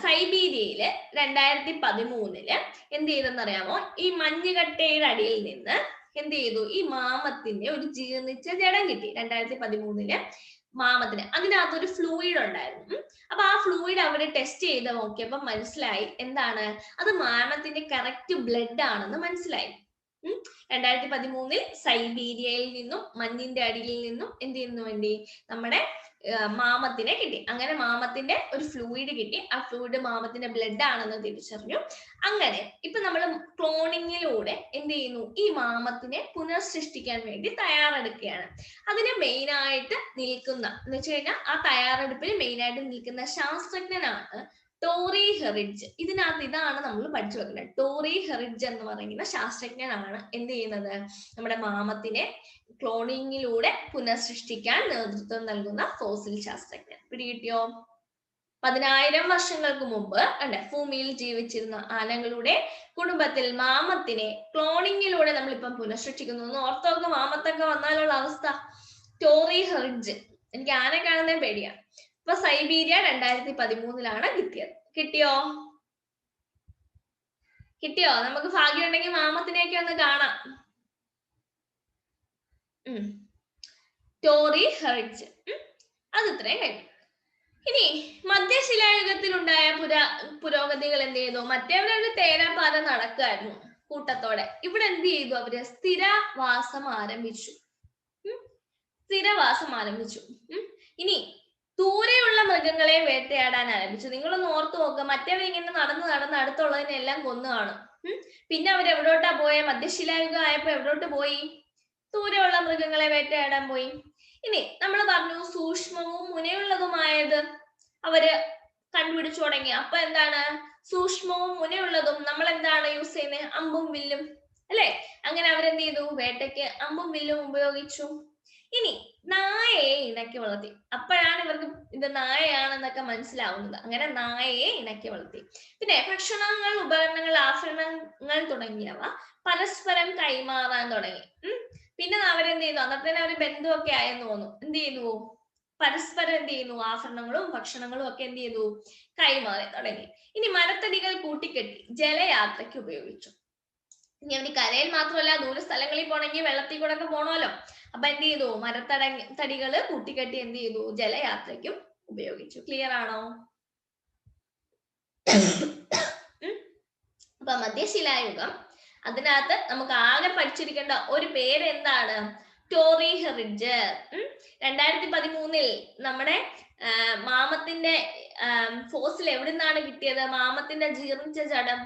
സൈബീരിയയില് 2013 എന്ത് ചെയ്തെന്നറിയാമോ? ഈ മഞ്ഞുകട്ടയുടെ അടിയിൽ നിന്ന് എന്ത് ചെയ്തു, ഈ മാമത്തിന്റെ ഒരു ജീർണിച്ച ജഡം കിട്ടി 2013 മാമത്തിന്. അതിനകത്തൊരു ഫ്ലൂയിഡ് ഉണ്ടായിരുന്നു. അപ്പൊ ആ ഫ്ലൂയിഡ് അവര് ടെസ്റ്റ് ചെയ്ത് നോക്കിയപ്പോ മനസ്സിലായി എന്താണ്, അത് മാമത്തിന്റെ കറക്റ്റ് ബ്ലഡ് ആണെന്ന് മനസ്സിലായി. 2013 സൈബീരിയയിൽ നിന്നും മഞ്ഞിന്റെ അടിയിൽ നിന്നും എന്ത് ചെയ്യുന്നു വേണ്ടി നമ്മുടെ മാമത്തിനെ കിട്ടി. അങ്ങനെ മാമത്തിന്റെ ഒരു ഫ്ലൂയിഡ് കിട്ടി. ആ ഫ്ലൂയിഡ് മാമത്തിന്റെ ബ്ലഡ് ആണെന്ന് തിരിച്ചറിഞ്ഞു. അങ്ങനെ ഇപ്പൊ നമ്മൾ ക്ലോണിങ്ങിലൂടെ എന്ത് ചെയ്യുന്നു, ഈ മാമത്തിനെ പുനഃസൃഷ്ടിക്കാൻ വേണ്ടി തയ്യാറെടുക്കുകയാണ്. അതിന് മെയിൻ ആയിട്ട് നിൽക്കുന്ന എന്ന് വെച്ച് കഴിഞ്ഞാൽ ആ തയ്യാറെടുപ്പിൽ മെയിൻ ആയിട്ട് നിൽക്കുന്ന ശാസ്ത്രജ്ഞനാണ് ടോറി ഹെറിഡ്ജ്. ഇതിനകത്ത് ഇതാണ് നമ്മൾ പഠിച്ചു വെക്കുന്നത്. ടോറി ഹെറിഡ്ജ് എന്ന് പറയുന്ന ശാസ്ത്രജ്ഞനാണ് എന്ത് ചെയ്യുന്നത്, നമ്മുടെ മാമത്തിനെ ക്ലോണിങ്ങിലൂടെ പുനഃസൃഷ്ടിക്കാൻ നേതൃത്വം നൽകുന്ന ഫോസിൽ ശാസ്ത്രജ്ഞൻ. പിടികിട്ടിയോ? 10,000 വർഷങ്ങൾക്ക് മുമ്പ് ഭൂമിയിൽ ജീവിച്ചിരുന്ന ആനകളുടെ കുടുംബത്തിൽ മാമത്തിനെ ക്ലോണിങ്ങിലൂടെ നമ്മളിപ്പം പുനഃസൃഷ്ടിക്കുന്നു. ഒന്ന് ഓർത്തോക്ക്, മാമത്തൊക്കെ വന്നാലുള്ള അവസ്ഥ. ടോറി ഹെറിഡ്ജ്, എനിക്ക് ആന കാണുന്നേ പേടിയാണ്. ഇപ്പൊ സൈബീരിയ 2013 കിട്ടിയോ? കിട്ടിയോ? നമുക്ക് ഭാഗ്യം ഉണ്ടെങ്കിൽ മാമത്തിനെയൊക്കെ ഒന്ന് കാണാം. ടോറി ഹെറിഡ്ജ്, അത് ഇത്രയും കഴിഞ്ഞു. ഇനി മധ്യശിലായുഗത്തിൽ ഉണ്ടായ പുരോഗതികൾ എന്ത് ചെയ്തു? മറ്റേവരൊരു തേരാപാര നടക്കായിരുന്നു കൂട്ടത്തോടെ. ഇവിടെ എന്ത് ചെയ്തു? അവര് സ്ഥിരവാസം ആരംഭിച്ചു. ഇനി ദൂരെയുള്ള മൃഗങ്ങളെ വേട്ടയാടാൻ ആരംഭിച്ചു. നിങ്ങളൊന്ന് ഓർത്തു നോക്കുക, മറ്റവരിങ്ങനെ നടന്ന് അടുത്തുള്ളതിനെല്ലാം കൊന്നു കാണും. പിന്നെ അവർ എവിടോട്ടാ പോയ? മധ്യശിലായുഗം ആയപ്പോ എവിടോട്ട് പോയി? ദൂരെയുള്ള മൃഗങ്ങളെ വേട്ടയാടാൻ പോയി. ഇനി നമ്മൾ പറഞ്ഞു സൂക്ഷ്മവും മുനയുള്ളതുമായത് അവര് കണ്ടുപിടിച്ചു തുടങ്ങി. അപ്പൊ എന്താണ് സൂക്ഷ്മവും മുനയുള്ളതും? നമ്മൾ എന്താണ് യൂസ് ചെയ്യുന്നത്? അമ്പും വില്ലും, അല്ലെ? അങ്ങനെ അവരെന്ത് ചെയ്തു? വേട്ടയ്ക്ക് അമ്പും വില്ലും ഉപയോഗിച്ചു. ഇനി നായയെ ഇണക്കി വളർത്തി. അപ്പോഴാണ് ഇവർക്ക് ഇത് നായയാണെന്നൊക്കെ മനസ്സിലാവുന്നത്. അങ്ങനെ നായയെ ഇണക്കി വളർത്തി. പിന്നെ ഭക്ഷണങ്ങൾ, ഉപകരണങ്ങൾ, ആഭരണങ്ങൾ തുടങ്ങിയവ പരസ്പരം കൈമാറാൻ തുടങ്ങി. പിന്നെ അവരെന്ത് ചെയ്തു? അന്നത്തെ അവർ ബന്ധുവൊക്കെ ആയെന്ന് തോന്നുന്നു. എന്ത് ചെയ്തു? പരസ്പരം എന്ത് ചെയ്യുന്നു? ആഭരണങ്ങളും ഭക്ഷണങ്ങളും ഒക്കെ എന്ത് ചെയ്തു? കൈമാറി തുടങ്ങി. ഇനി മരത്തടികൾ കൂട്ടിക്കെട്ടി ജലയാത്രയ്ക്ക് ഉപയോഗിച്ചു. ഇനി അവന് കരയിൽ മാത്രമല്ല, ദൂര സ്ഥലങ്ങളിൽ പോണെങ്കിൽ വെള്ളത്തിൽ കൂടെ ഒക്കെ പോണമല്ലോ. അപ്പൊ എന്ത് ചെയ്തു? മരത്തടികള് കൂട്ടിക്കെട്ടി എന്ത് ചെയ്തു? ജലയാത്രയ്ക്കും ഉപയോഗിച്ചു. ക്ലിയർ ആണോ? അപ്പൊ മധ്യശിലായുഗം, അതിനകത്ത് നമുക്ക് ആകെ പഠിച്ചിരിക്കേണ്ട ഒരു പേര് എന്താണ്? ടോറി ഹെറിഡ്ജ്. 2013 നമ്മുടെ മാമത്തിന്റെ ഫോസിൽ എവിടുന്നാണ് കിട്ടിയത്? മാമത്തിന്റെ ജീർണിച്ച ജഡം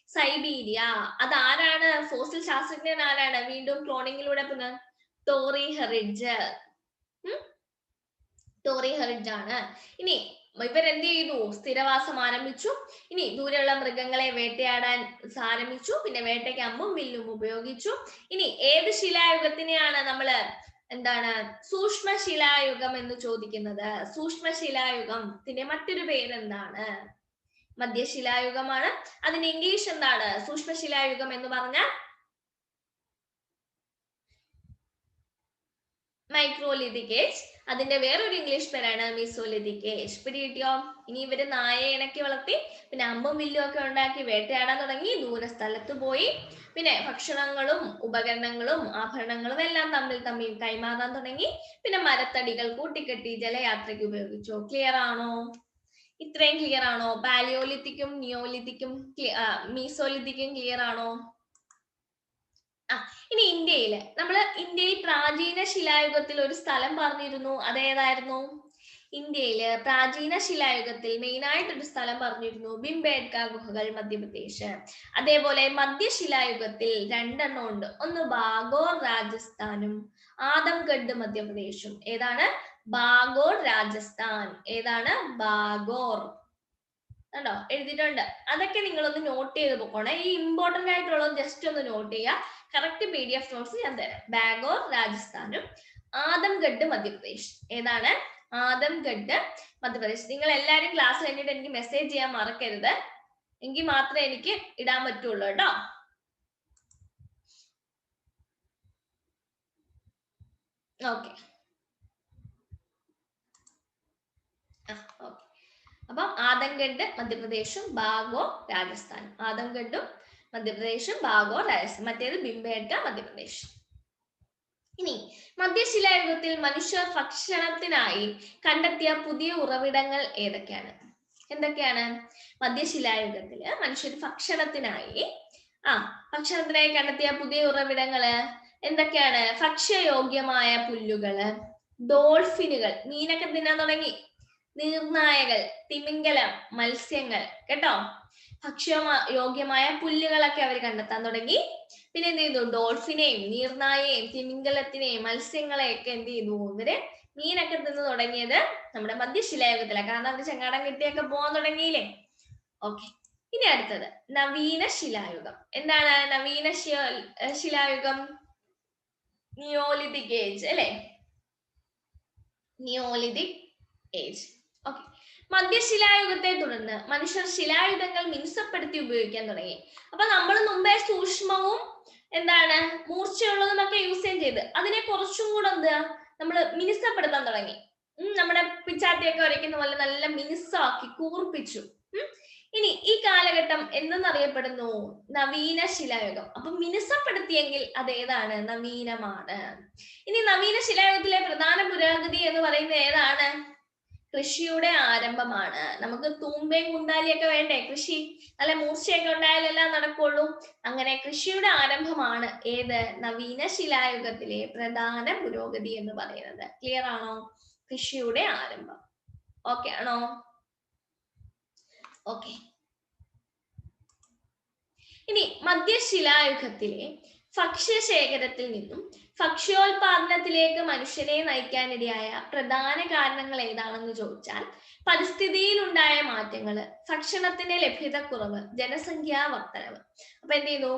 സൈബീരിയ. അതാരാണ്? ഫോസിൽ ശാസ്ത്രജ്ഞൻ ആരാണ്? വീണ്ടും ക്ലോണിങ്ങിലൂടെ ടോറി ഹെറിഡ്ജ്. ടോറി ഹെറിഡ്ജ് ആണ്. ഇനി ഇവരെന്ത് ചെയ്തു? സ്ഥിരവാസം ആരംഭിച്ചു. ഇനി ദൂരെയുള്ള മൃഗങ്ങളെ വേട്ടയാടാൻ ആരംഭിച്ചു. പിന്നെ വേട്ടയ്ക്ക് അമ്പും വില്ലും ഉപയോഗിച്ചു. ഇനി ഏത് ശിലായുഗത്തിനെയാണ് നമ്മള് എന്താണ് സൂക്ഷ്മശിലായുഗം എന്ന് ചോദിക്കുന്നത്? സൂക്ഷ്മശിലായുഗത്തിന്റെ മറ്റൊരു പേരെന്താണ്? മധ്യശിലായുഗമാണ്. അതിന് ഇംഗ്ലീഷ് എന്താണ്? സൂക്ഷ്മശിലായുഗം എന്ന് പറഞ്ഞാൽ മൈക്രോലിഥിക് ഏജ്. അതിന്റെ വേറൊരു ഇംഗ്ലീഷ് പേരാണ് മീസോലിഥിക് ഏജ്. പിടികിട്ടിയോ? ഇനി ഇവര് നായയെ ഇണക്കി വളർത്തി, പിന്നെ അമ്പും വില്ലും ഒക്കെ ഉണ്ടാക്കി വേട്ടയാടാൻ തുടങ്ങി, ദൂര സ്ഥലത്ത് പോയി, പിന്നെ ഭക്ഷണങ്ങളും ഉപകരണങ്ങളും ആഭരണങ്ങളും എല്ലാം തമ്മിൽ കൈമാറാൻ തുടങ്ങി. പിന്നെ മരത്തടികൾ കൂട്ടിക്കെട്ടി ജലയാത്രയ്ക്ക് ഉപയോഗിച്ചു. ക്ലിയർ ആണോ? ഇത്രയും ക്ലിയർ ആണോ? പാലിയോലിത്തിക്കും നിയോലിത്തിക്കും മീസോലിത്തിക്കും ക്ലിയർ ആണോ? ഇനി ഇന്ത്യയിൽ പ്രാചീന ശിലായുഗത്തിൽ ഒരു സ്ഥലം പറഞ്ഞിരുന്നു. അതേതായിരുന്നു? ഇന്ത്യയില് പ്രാചീന ശിലായുഗത്തിൽ മെയിൻ ആയിട്ടൊരു സ്ഥലം പറഞ്ഞിരുന്നു, ഭിംബേഡ്ക ഗുഹകൾ, മധ്യപ്രദേശ്. അതേപോലെ മധ്യശിലായുഗത്തിൽ 2 എണ്ണം ഉണ്ട്. ഒന്ന് ബാഗോർ രാജസ്ഥാനും ആദംഗഡ് മധ്യപ്രദേശും. ഏതാണ്? ബാഗോർ രാജസ്ഥാൻ. ഏതാണ്? ബാഗോർ. കണ്ടോ? എഴുതിയിട്ടുണ്ട്. അതൊക്കെ നിങ്ങളൊന്ന് നോട്ട് ചെയ്ത് പോകണേ. ഈ ഇമ്പോർട്ടന്റ് ആയിട്ടുള്ളത് ജസ്റ്റ് ഒന്ന് നോട്ട് ചെയ്യുക. കറക്റ്റ് PDF നോട്ട്സ് ഞാൻ തരാം. ബാഗോർ രാജസ്ഥാനും ആദംഗഡ് മധ്യപ്രദേശ്. ഏതാണ്? ആദംഗഡ് മധ്യപ്രദേശ്. നിങ്ങൾ എല്ലാവരും ക്ലാസ് കഴിഞ്ഞിട്ട് എനിക്ക് മെസ്സേജ് ചെയ്യാൻ മറക്കരുത്. എങ്കിൽ മാത്രമേ എനിക്ക് ഇടാൻ പറ്റുള്ളൂ കേട്ടോ. ഓക്കെ. അപ്പം ആദംഗഡ് മധ്യപ്രദേശും ബാഗോർ രാജസ്ഥാനും. ആദംഗഡും മധ്യപ്രദേശും ഭാഗോർ രാജസ്ഥാൻ, മറ്റേത് ഭിംബേട്ക മധ്യപ്രദേശ്. ഇനി മധ്യശിലായുഗത്തിൽ മനുഷ്യർ ഭക്ഷണത്തിനായി കണ്ടെത്തിയ പുതിയ ഉറവിടങ്ങൾ ഏതൊക്കെയാണ്? എന്തൊക്കെയാണ്? മധ്യശിലായുഗത്തില് മനുഷ്യർ ഭക്ഷണത്തിനായി കണ്ടെത്തിയ പുതിയ ഉറവിടങ്ങള് എന്തൊക്കെയാണ്? ഭക്ഷ്യയോഗ്യമായ പുല്ലുകള്, ഡോൾഫിനുകൾ, മീനൊക്കെ തിന്നാൻ തുടങ്ങി, നീർനായകൾ, തിമിംഗലം, മത്സ്യങ്ങൾ, കേട്ടോ, ഭക്ഷ്യയോഗ്യമായ പുല്ലുകളൊക്കെ അവർ കണ്ടെത്താൻ തുടങ്ങി. പിന്നെ എന്ത് ചെയ്തു? ഡോൾഫിനെയും നീർനായയെയും തിമിംഗലത്തിനെയും മത്സ്യങ്ങളെയൊക്കെ എന്ത് ചെയ്തു? ഇവര് മീനൊക്കെ തിന്ന് തുടങ്ങിയത് നമ്മുടെ മധ്യശിലായുഗത്തിലാണ്. കാരണം അവര് ചെങ്ങാടം കെട്ടിയൊക്കെ പോകാൻ തുടങ്ങിയില്ലേ. ഓക്കെ, ഇനി അടുത്തത് നവീന ശിലായുഗം. എന്താണ് നവീന ശിലായുഗം? നിയോലിതിക് ഏജ് അല്ലെ, നിയോലിതിക് ഏജ്. ഓക്കെ, മധ്യശിലായുഗത്തെ തുടർന്ന് മനുഷ്യർ ശിലായുധങ്ങൾ മിനുസപ്പെടുത്തി ഉപയോഗിക്കാൻ തുടങ്ങി. അപ്പൊ നമ്മൾ മുമ്പേ സൂക്ഷ്മവും എന്താണ് മൂർച്ചയുള്ളതുമൊക്കെ യൂസ് ചെയ്ത് അതിനെ കുറച്ചും കൂടെ എന്താ നമ്മൾ മിനുസപ്പെടുത്താൻ തുടങ്ങി. നമ്മുടെ പിച്ചാത്തിയൊക്കെ വരയ്ക്കുന്ന പോലെ നല്ല മിനുസാക്കി കൂർപ്പിച്ചു. ഇനി ഈ കാലഘട്ടം എന്തെന്നറിയപ്പെടുന്നു? നവീന ശിലായുഗം. അപ്പൊ മിനുസപ്പെടുത്തിയെങ്കിൽ അതേതാണ്? നവീനമാണ്. ഇനി നവീന ശിലായുഗത്തിലെ പ്രധാന പുരോഗതി എന്ന് പറയുന്നത് ഏതാണ്? കൃഷിയുടെ ആരംഭമാണ്. നമുക്ക് തൂമ്പയും കുണ്ടാലിയൊക്കെ വേണ്ടേ? കൃഷി നല്ല മൂർച്ചയൊക്കെ ഉണ്ടായാലെല്ലാം നടക്കുള്ളൂ. അങ്ങനെ കൃഷിയുടെ ആരംഭമാണ് ഏത്? നവീന ശിലായുഗത്തിലെ പ്രധാന പുരോഗതി എന്ന് പറയുന്നത്. ക്ലിയർ ആണോ? കൃഷിയുടെ ആരംഭം. ഓക്കെ ആണോ? ഓക്കെ, ഇനി മധ്യശിലായുഗത്തിലെ ഭക്ഷ്യശേഖരത്തിൽ നിന്നും ഭക്ഷ്യോൽപാദനത്തിലേക്ക് മനുഷ്യനെ നയിക്കാനിടയായ പ്രധാന കാരണങ്ങൾ ഏതാണെന്ന് ചോദിച്ചാൽ പരിസ്ഥിതിയിൽ ഉണ്ടായ മാറ്റങ്ങള്, ഭക്ഷണത്തിന്റെ ലഭ്യതക്കുറവ്, ജനസംഖ്യാ വർധനവ്. അപ്പൊ എന്ത് ചെയ്യുന്നു?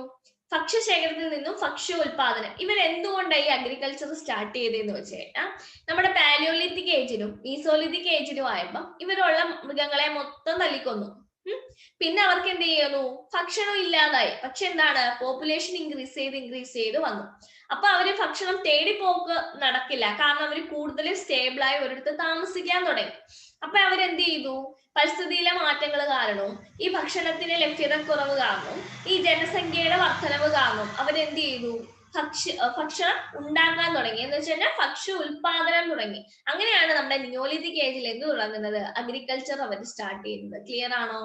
ഭക്ഷ്യശേഖരത്തിൽ നിന്നും ഭക്ഷ്യോൽപാദനം. ഇവരെന്തുകൊണ്ടാണ് ഈ അഗ്രികൾച്ചർ സ്റ്റാർട്ട് ചെയ്തതെന്ന് വെച്ച് കഴിഞ്ഞാൽ നമ്മുടെ പാലിയോലിത്തിക് ഏജിലും മീസോലിത്തിക് ഏജിലും ആയപ്പോ ഇവരുള്ള മൃഗങ്ങളെ മൊത്തം തല്ലിക്കൊന്നു. പിന്നെ അവർക്ക് എന്ത് ചെയ്യുന്നു? ഭക്ഷണം ഇല്ലാതായി. പക്ഷെ എന്താണ്? പോപ്പുലേഷൻ ഇൻക്രീസ് ചെയ്ത് വന്നു. അപ്പൊ അവര് ഭക്ഷണം തേടിപ്പോക്ക് നടക്കില്ല. കാരണം അവര് കൂടുതൽ സ്റ്റേബിളായി ഒരിടത്ത് താമസിക്കാൻ തുടങ്ങി. അപ്പൊ അവരെന്ത് ചെയ്തു? പരിസ്ഥിതിയിലെ മാറ്റങ്ങൾ കാരണവും ഈ ഭക്ഷണത്തിന്റെ ലഭ്യതക്കുറവ് കാരണവും ഈ ജനസംഖ്യയുടെ വർധനവ് കാരണവും അവരെന്ത് ചെയ്തു? ഭക്ഷണം ഉണ്ടാക്കാൻ തുടങ്ങി. എന്ന് വെച്ച് കഴിഞ്ഞാൽ ഭക്ഷ്യ ഉൽപാദനം തുടങ്ങി. അങ്ങനെയാണ് നമ്മുടെ നിയോലിതിക് ഏജിൽ എന്ത് തുടങ്ങുന്നത്? അഗ്രികൾച്ചർ അവർ സ്റ്റാർട്ട് ചെയ്യുന്നത്. ക്ലിയർ ആണോ?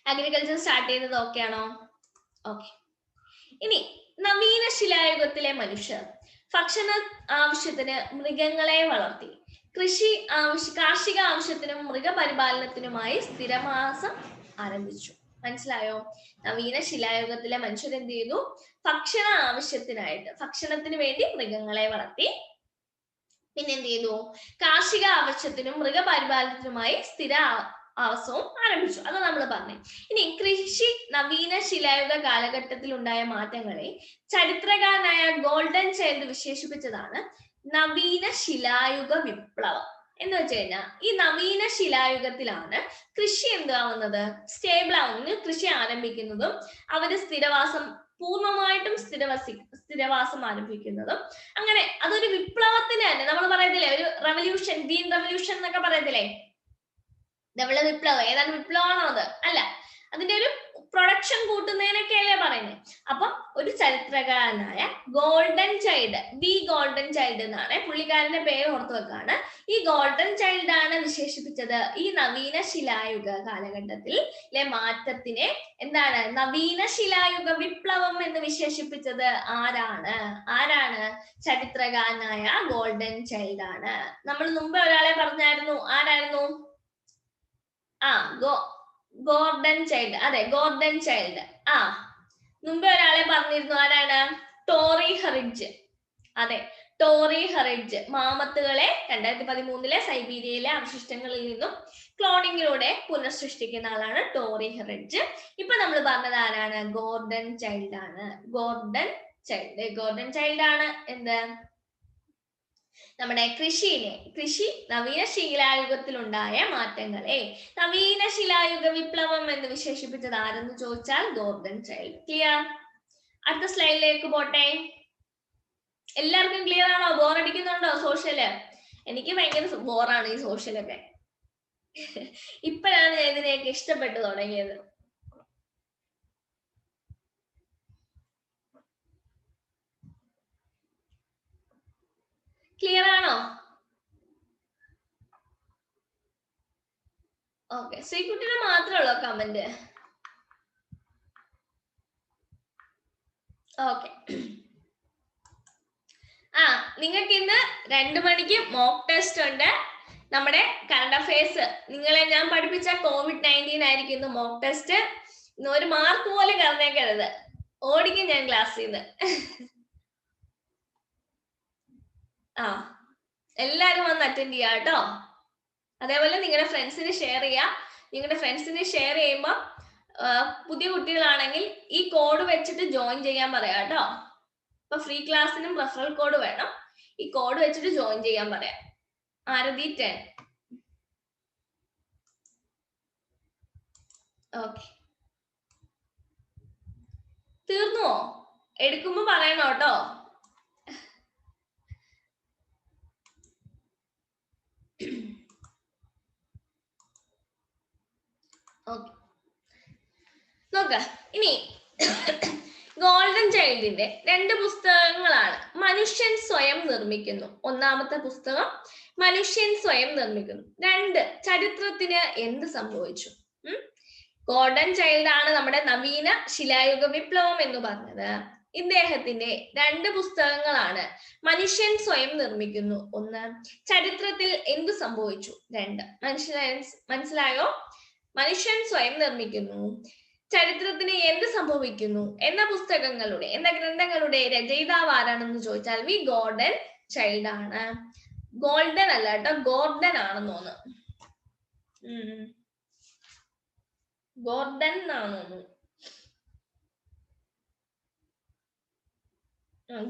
അഗ്രികൾച്ചർ സ്റ്റാർട്ട് ചെയ്യുന്നത് ഓക്കെ ആണോ? ഓക്കെ, ഇനി നവീന ശിലായുഗത്തിലെ മനുഷ്യർ ഭക്ഷണ ആവശ്യത്തിന് മൃഗങ്ങളെ വളർത്തി കാർഷിക ആവശ്യത്തിനും മൃഗപരിപാലനത്തിനുമായി സ്ഥിരവാസം ആരംഭിച്ചു. മനസ്സിലായോ? നവീന ശിലായുഗത്തിലെ മനുഷ്യർ എന്ത് ചെയ്തു? ഭക്ഷണ ആവശ്യത്തിനായിട്ട് ഭക്ഷണത്തിന് വേണ്ടി മൃഗങ്ങളെ വളർത്തി. പിന്നെ എന്ത് ചെയ്തു? കാർഷിക ആവശ്യത്തിനും മൃഗപരിപാലനത്തിനുമായി ആവാസവും ആരംഭിച്ചു. അത് നമ്മൾ പറഞ്ഞു. ഇനി കൃഷി നവീന ശിലായുഗ കാലഘട്ടത്തിൽ ഉണ്ടായ മാറ്റങ്ങളെ ചരിത്രകാരനായ ഗോൾഡൻ ചൈൽഡ് വിശേഷിപ്പിച്ചതാണ് നവീന ശിലായുഗ വിപ്ലവം. എന്ന് വെച്ച് കഴിഞ്ഞാൽ ഈ നവീന ശിലായുഗത്തിലാണ് കൃഷി എന്താവുന്നത്? സ്റ്റേബിൾ ആവുന്നത്, കൃഷി ആരംഭിക്കുന്നതും അവര് പൂർണ്ണമായിട്ടും സ്ഥിരവാസം ആരംഭിക്കുന്നതും. അങ്ങനെ അതൊരു വിപ്ലവത്തിന് തന്നെ നമ്മൾ പറയത്തില്ലേ, ഒരു റെവല്യൂഷൻ, ഗ്രീൻ റെവല്യൂഷൻ എന്നൊക്കെ പറയത്തില്ലേ? നമ്മള് വിപ്ലവം, ഏതാണ് വിപ്ലവമാണോ അത്? അല്ല, അതിന്റെ ഒരു പ്രൊഡക്ഷൻ കൂട്ടുന്നതിനൊക്കെയല്ലേ പറയുന്നത്. അപ്പം ഒരു ചരിത്രകാരനായ ഗോൾഡൻ ചൈൽഡ്, ഗോൾഡൻ ചൈൽഡ് എന്നാണ് പുള്ളിക്കാരന്റെ പേര് ഓർത്തു വെക്കാണ്. ഈ ഗോൾഡൻ ചൈൽഡ് ആണ് വിശേഷിപ്പിച്ചത് ഈ നവീന ശിലായുഗ കാലഘട്ടത്തിലെ മാറ്റത്തിനെ എന്താണ്? നവീന ശിലായുഗ വിപ്ലവം എന്ന് വിശേഷിപ്പിച്ചത് ആരാണ്? ചരിത്രകാരനായ ഗോൾഡൻ ചൈൽഡ് ആണ്. നമ്മൾ മുമ്പ് ഒരാളെ പറഞ്ഞായിരുന്നു, ആരായിരുന്നു? Gordon child. അതെ, ഗോർഡൻ ചൈൽഡ്. മുമ്പേ ഒരാളെ പറഞ്ഞിരുന്നു, ആരാണ്? ടോറി ഹെറിഡ്ജ്. അതെ, ടോറി ഹെറിഡ്ജ് മാമത്തുകളെ 2013 സൈബീരിയയിലെ അവശിഷ്ടങ്ങളിൽ നിന്നും ക്ലോണിങ്ങിലൂടെ പുനഃസൃഷ്ടിക്കുന്ന ആളാണ് ടോറി ഹെറിഡ്ജ്. ഇപ്പൊ നമ്മൾ പറഞ്ഞത് ആരാണ്? ഗോർഡൻ ചൈൽഡ് ആണ്. ഗോർഡൻ ചൈൽഡ് ആണ് എന്ത്? നമ്മുടെ കൃഷി നവീന ശിലായുഗത്തിലുണ്ടായ മാറ്റങ്ങളെ നവീന ശിലായുഗ വിപ്ലവം എന്ന് വിശേഷിപ്പിച്ചത് ആരെന്ന് ചോദിച്ചാൽ ഗോർഡൻ ചൈൽഡ്. ക്ലിയർ? അടുത്ത സ്ലൈഡിലേക്ക് പോട്ടെ. എല്ലാവർക്കും ക്ലിയർ ആണോ? ബോറടിക്കുന്നുണ്ടോ സോഷ്യല്? എനിക്ക് ഭയങ്കര ബോറാണ് ഈ സോഷ്യലൊക്കെ. ഇപ്പോഴാണ് ഞാൻ ഇതിനെയൊക്കെ ഇഷ്ടപ്പെട്ടു തുടങ്ങിയത്. ഓക്കെ, ശ്രീകുട്ടിന് മാത്രമേ ഉള്ളൂ കമന്റ്. ഓക്കെ, നിങ്ങൾക്ക് ഇന്ന് 2 മണിക്ക് മോക്ക് ടെസ്റ്റ് ഉണ്ട്. നമ്മുടെ കറണ്ട് അഫയേഴ്സ് നിങ്ങളെ ഞാൻ പഠിപ്പിച്ച COVID-19 ആയിരിക്കും ഇന്ന് മോക്ക് ടെസ്റ്റ്. ഇന്ന് ഒരു മാർക്ക് പോലും കളഞ്ഞേക്കരുത്, ഓടിക്കും ഞാൻ ക്ലാസ്സിൽ നിന്ന്. എല്ലാരും വന്ന് അറ്റൻഡ് ചെയ്യാം കേട്ടോ. അതേപോലെ നിങ്ങളുടെ ഫ്രണ്ട്സിന് ഷെയർ ചെയ്യാം. നിങ്ങളുടെ ഫ്രണ്ട്സിന് ഷെയർ ചെയ്യുമ്പോൾ പുതിയ കുട്ടികളാണെങ്കിൽ ഈ കോഡ് വെച്ചിട്ട് ജോയിൻ ചെയ്യാൻ പറയാം കേട്ടോ. ഇപ്പൊ ഫ്രീ ക്ലാസ്സിനും റെഫറൽ കോഡ് വേണം. ഈ കോഡ് വെച്ചിട്ട് ജോയിൻ ചെയ്യാൻ പറയാം. ആരതി 10. ഓക്കെ, തീർന്നുവോ? എടുക്കുമ്പോ പറയണോ കേട്ടോ. ഓക്കെ, നോക്ക ഇനി ഗോൾഡൻ ചൈൽഡിന്റെ 2 പുസ്തകങ്ങളാണ്. മനുഷ്യൻ സ്വയം നിർമ്മിക്കുന്നു. ഒന്നാമത്തെ പുസ്തകം മനുഷ്യൻ സ്വയം നിർമ്മിക്കുന്നു. 2 ചരിത്രത്തിന് എന്ത് സംഭവിച്ചു. ഗോൾഡൻ ചൈൽഡ് ആണ് നമ്മുടെ നവീന ശിലായുഗ വിപ്ലവം എന്ന് പറഞ്ഞത്. ഇദ്ദേഹത്തിന്റെ 2 പുസ്തകങ്ങളാണ് മനുഷ്യൻ സ്വയം നിർമ്മിക്കുന്നു. 1 ചരിത്രത്തിൽ എന്ത് സംഭവിച്ചു. 2 മനസ്സിലായോ? മനുഷ്യൻ സ്വയം നിർമ്മിക്കുന്നു, ചരിത്രത്തിന് എന്ത് സംഭവിക്കുന്നു എന്ന ഗ്രന്ഥങ്ങളുടെ രചയിതാവ് ആരാണെന്ന് ചോദിച്ചാൽ വി ഗോർഡൻ ചൈൽഡ് ആണ്. ഗോൾഡൻ അല്ല കേട്ടോ, ഗോർഡൻ ആണെന്ന് തോന്നുന്നു. ഗോർഡൻ ആണെന്ന്,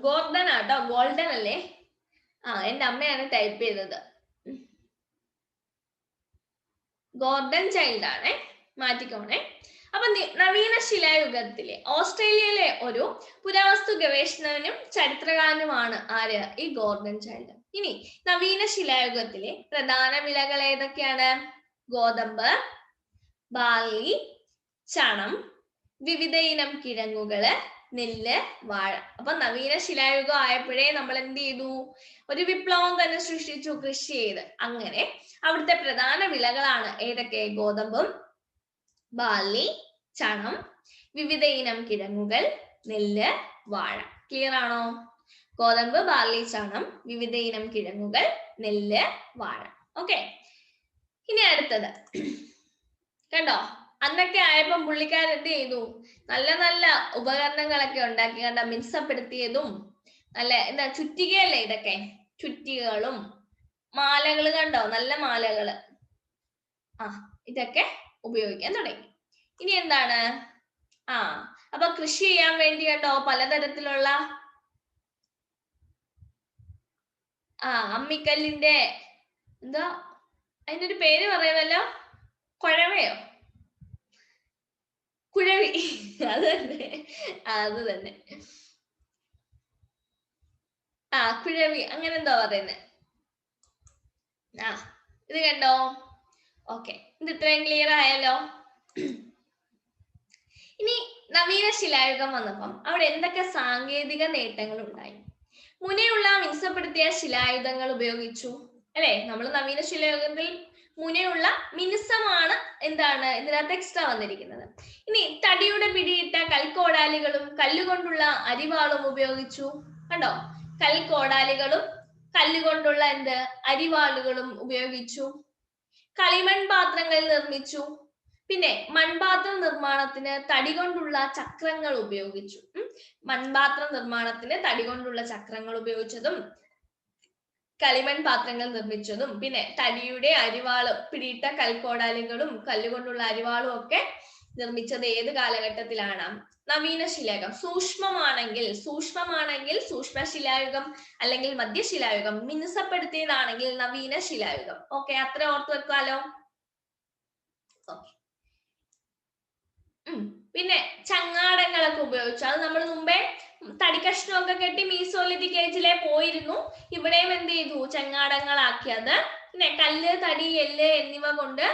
ഗോർഡൻ ആട്ടോ, ഗോൾഡൻ അല്ലേ? എന്റെ അമ്മയാണ് ടൈപ്പ് ചെയ്തത്. ഗോർഡൻ ചൈൽഡ് ആണേ, മാറ്റിക്കോണേ. അപ്പൊ നവീന ശിലായുഗത്തിലെ ഓസ്ട്രേലിയയിലെ ഒരു പുരാവസ്തു ഗവേഷകനും ചരിത്രകാരനുമാണ് ആര്? ഈ ഗോർഡൻ ചൈൽഡ്. ഇനി നവീന ശിലായുഗത്തിലെ പ്രധാന വിളകൾ ഏതൊക്കെയാണ്? ഗോതമ്പ്, ബാർലി, ചണം, വിവിധ ഇനം കിഴങ്ങുകള്, നെല്ല്, വാഴ. അപ്പൊ നവീന ശിലായുഗം ആയപ്പോഴേ നമ്മൾ എന്ത് ചെയ്തു? ഒരു വിപ്ലവം തന്നെ സൃഷ്ടിച്ചു, കൃഷി ചെയ്ത്. അങ്ങനെ അവിടുത്തെ പ്രധാന വിളകളാണ് ഏതൊക്കെ? ഗോതമ്പും ബാർലി, ചണം, വിവിധ ഇനം കിഴങ്ങുകൾ, നെല്ല്, വാഴ. ക്ലിയർ ആണോ? ഗോതമ്പ്, ബാർലി, ചണം, വിവിധ ഇനം കിഴങ്ങുകൾ, നെല്ല്, വാഴ. ഓക്കെ, ഇനി അടുത്തത് കണ്ടോ, അന്നൊക്കെ ആയപ്പം പുള്ളിക്കാരൻ എന്ത് ചെയ്തു? നല്ല നല്ല ഉപകരണങ്ങളൊക്കെ ഉണ്ടാക്കി, കണ്ട, മിനുസപ്പെടുത്തിയതും നല്ല എന്താ ചുറ്റികയല്ലേ ഇതൊക്കെ, ചുറ്റികകളും മാലകൾ, കണ്ടോ, നല്ല മാലകള്. ഇതൊക്കെ ഉപയോഗിക്കാൻ തുടങ്ങി. ഇനി എന്താണ്? അപ്പൊ കൃഷി ചെയ്യാൻ വേണ്ടി കണ്ടോ പലതരത്തിലുള്ള അമ്മിക്കല്ലിന്റെ എന്താ അതിന്റെ ഒരു പേര് പറയുമല്ലോ, കുഴവയോ, കുഴവി, അത് തന്നെ കുഴവി, അങ്ങനെ എന്തോ പറയുന്നത്. ഇത് കണ്ടോ? ഓക്കെ, ഇത് ഇത്രയും ക്ലിയർ ആയല്ലോ. ഇനി നവീന ശിലായുഗം വന്നപ്പം അവിടെ എന്തൊക്കെ സാങ്കേതിക നേട്ടങ്ങൾ ഉണ്ടായി? മുനയുള്ള മിനുസപ്പെടുത്തിയ ശിലായുധങ്ങൾ ഉപയോഗിച്ചു, അല്ലെ? നമ്മൾ നവീന ശിലായുഗത്തിൽ മുനയുള്ള മിനുസമാണ് എന്താണ് ഇതിനകത്ത് എക്സ്ട്രാ വന്നിരിക്കുന്നത്. ഇനി തടിയുടെ പിടിയിട്ട കൽക്കോടാലികളും കല്ലുകൊണ്ടുള്ള അരിവാളും ഉപയോഗിച്ചു. കണ്ടോ, കൽക്കോടാലികളും കല്ലുകൊണ്ടുള്ള അരിവാളുകളും ഉപയോഗിച്ചു. കളിമൺ പാത്രങ്ങൾ നിർമ്മിച്ചു. പിന്നെ മൺപാത്ര നിർമ്മാണത്തിന് തടി കൊണ്ടുള്ള ചക്രങ്ങൾ ഉപയോഗിച്ചു. മൺപാത്ര നിർമ്മാണത്തിന് തടി കൊണ്ടുള്ള ചക്രങ്ങൾ ഉപയോഗിച്ചതും കളിമൺ പാത്രങ്ങൾ നിർമ്മിച്ചതും പിന്നെ തടിയുടെ അരിവാളും പിടിയിട്ട കൽക്കോടാലികളും കല്ലുകൊണ്ടുള്ള അരിവാളും ഒക്കെ നിർമ്മിച്ചത് ഏത് കാലഘട്ടത്തിലാണ്? നവീന ശിലായുഗം. സൂക്ഷ്മമാണെങ്കിൽ സൂക്ഷ്മ ശിലായുഗം അല്ലെങ്കിൽ മധ്യശിലായുഗം, മിനുസപ്പെടുത്തിയതാണെങ്കിൽ നവീന ശിലായുഗം. ഓക്കെ, അത്ര ഓർത്ത് വെക്കാലോ. പിന്നെ ചങ്ങാടങ്ങളൊക്കെ ഉപയോഗിച്ചു. അത് നമ്മൾ മുമ്പേ തടിക്കഷ്ണമൊക്കെ കെട്ടി മീസോലിത്തിക് ഏജിലെ പോയിരുന്നു. ഇവിടെയും എന്ത് ചെയ്തു? ചങ്ങാടങ്ങളാക്കിയത്. പിന്നെ കല്ല്, തടി, എല്ല് എന്നിവ കൊണ്ട്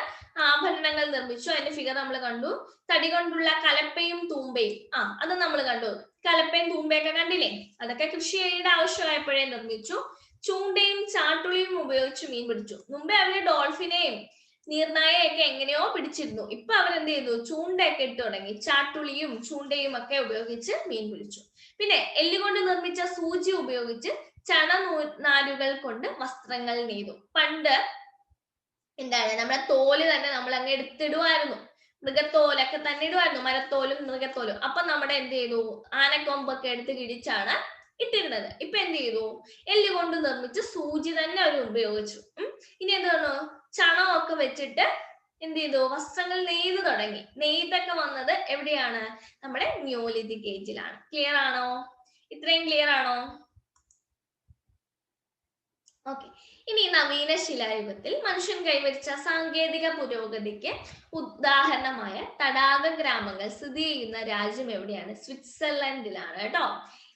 ആഭരണങ്ങൾ നിർമ്മിച്ചു. അതിന്റെ ഫിഗർ നമ്മൾ കണ്ടു. തടി കൊണ്ടുള്ള കലപ്പയും തൂമ്പയും അത് നമ്മൾ കണ്ടു. കലപ്പയും തൂമ്പയൊക്കെ കണ്ടില്ലേ? അതൊക്കെ കൃഷിയുടെ ആവശ്യമായപ്പോഴേ നിർമ്മിച്ചു. ചൂണ്ടയും ചാട്ടുളിയും ഉപയോഗിച്ച് മീൻ പിടിച്ചു. മുമ്പേ അവര് ഡോൾഫിനെയും നീർനായയൊക്കെ എങ്ങനെയോ പിടിച്ചിരുന്നു. ഇപ്പൊ അവരെന്ത് ചെയ്തു? ചൂണ്ടയൊക്കെ ഇട്ട് തുടങ്ങി. ചാട്ടുളിയും ചൂണ്ടയും ഒക്കെ ഉപയോഗിച്ച് മീൻ പിടിച്ചു. പിന്നെ എല്ലുകൊണ്ട് നിർമ്മിച്ച സൂചി ഉപയോഗിച്ച് നാരുകൾ കൊണ്ട് വസ്ത്രങ്ങൾ നെയ്തു. പണ്ട് എന്താണ് നമ്മുടെ തോല് തന്നെ നമ്മൾ അങ്ങ് എടുത്തിടുമായിരുന്നു. മൃഗത്തോലൊക്കെ തന്നെ ഇടുമായിരുന്നു, മരത്തോലും മൃഗത്തോലും. അപ്പൊ നമ്മുടെ എന്ത് ചെയ്തു? ആനക്കൊമ്പൊക്കെ എടുത്ത് കിഴിച്ചാണ് ഇട്ടിരുന്നത്. ഇപ്പൊ എന്ത് ചെയ്തു? എല്ലുകൊണ്ട് നിർമ്മിച്ച് സൂചി തന്നെ അവർ ഉപയോഗിച്ചു. ഇനി എന്താണ്? ചണമൊക്കെ വെച്ചിട്ട് എന്ത് ചെയ്തു? വസ്ത്രങ്ങൾ നെയ്ത് തുടങ്ങി. നെയ്തൊക്കെ വന്നത് എവിടെയാണ്? നമ്മുടെ നിയോലിതിക് ഏജിലാണ്. ക്ലിയർ ആണോ? ഇത്രയും ക്ലിയർ ആണോ? ഓക്കെ. ഇനി നവീന ശിലായുഗത്തിൽ മനുഷ്യൻ കൈവരിച്ച സാങ്കേതിക പുരോഗതിക്ക് ഉദാഹരണമായ തടാക ഗ്രാമങ്ങൾ സ്ഥിതി ചെയ്യുന്ന രാജ്യം എവിടെയാണ്? സ്വിറ്റ്സർലൻഡിലാണ് കേട്ടോ.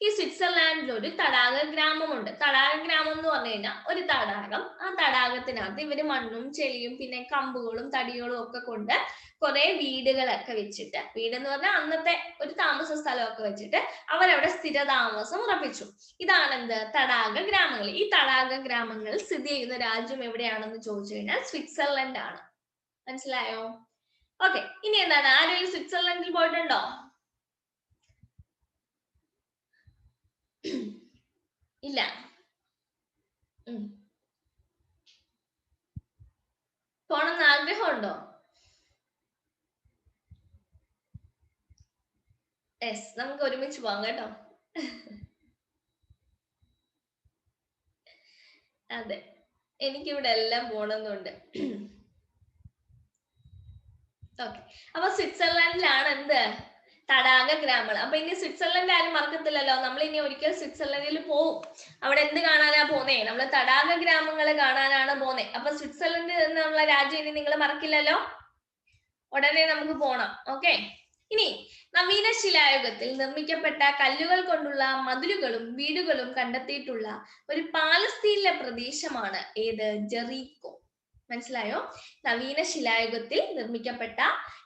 ഈ സ്വിറ്റ്സർലാൻഡിൽ ഒരു തടാക ഗ്രാമമുണ്ട്. തടാക ഗ്രാമം എന്ന് പറഞ്ഞു കഴിഞ്ഞാൽ ഒരു തടാകം. ആ തടാകത്തിനകത്ത് ഇവര് മണ്ണും ചെളിയും പിന്നെ കമ്പുകളും തടികളും ഒക്കെ കൊണ്ട് കുറെ വീടുകളൊക്കെ വെച്ചിട്ട്, വീടെന്ന് പറഞ്ഞാൽ അന്നത്തെ ഒരു താമസ സ്ഥലമൊക്കെ വെച്ചിട്ട് അവരവിടെ സ്ഥിരതാമസം ഉറപ്പിച്ചു. ഇതാണ് എന്ത്? തടാക ഗ്രാമങ്ങൾ. ഈ തടാക ഗ്രാമങ്ങൾ സ്ഥിതി ചെയ്യുന്ന രാജ്യം എവിടെയാണെന്ന് ചോദിച്ചു കഴിഞ്ഞാൽ സ്വിറ്റ്സർലൻഡ് ആണ്. മനസ്സിലായോ? ഓക്കെ. ഇനി എന്താണ്? ആരെങ്കിലും സ്വിറ്റ്സർലൻഡിൽ പോയിട്ടുണ്ടോ? ഇല്ല. പോണെന്ന് ആഗ്രഹമുണ്ടോ? യെസ്, നമുക്ക് ഒരുമിച്ച് പോകാം കേട്ടോ. അതെ, എനിക്കിവിടെ എല്ലാം പോണമെന്നുണ്ട്. ഓക്കെ. അപ്പൊ സ്വിറ്റ്സർലൻഡിലാണ് എന്ത്? തടാക ഗ്രാമങ്ങൾ. അപ്പൊ ഇനി സ്വിറ്റ്സർലൻഡ് ആരും മറക്കത്തില്ലല്ലോ. നമ്മൾ ഇനി ഒരിക്കൽ സ്വിറ്റ്സർലൻഡിൽ പോവും. അവിടെ എന്ത് കാണാനാ പോന്നേ? നമ്മൾ തടാക ഗ്രാമങ്ങൾ കാണാനാണ് പോന്നേ. അപ്പൊ സ്വിറ്റ്സർലൻഡ് എന്നുള്ള രാജ്യം ഇനി നിങ്ങൾ മറക്കില്ലല്ലോ. ഉടനെ നമുക്ക് പോണം. ഓക്കെ. ഇനി നവീന ശിലായുഗത്തിൽ നിർമ്മിക്കപ്പെട്ട കല്ലുകൾ കൊണ്ടുള്ള മതിലുകളും വീടുകളും കണ്ടെത്തിയിട്ടുള്ള ഒരു പാലസ്തീനിലെ പ്രദേശമാണ് ഏത്? ജെറീക്കോ. മനസ്സിലായോ? നവീന ശിലായുഗത്തിൽ നിർമ്മിക്കപ്പെട്ട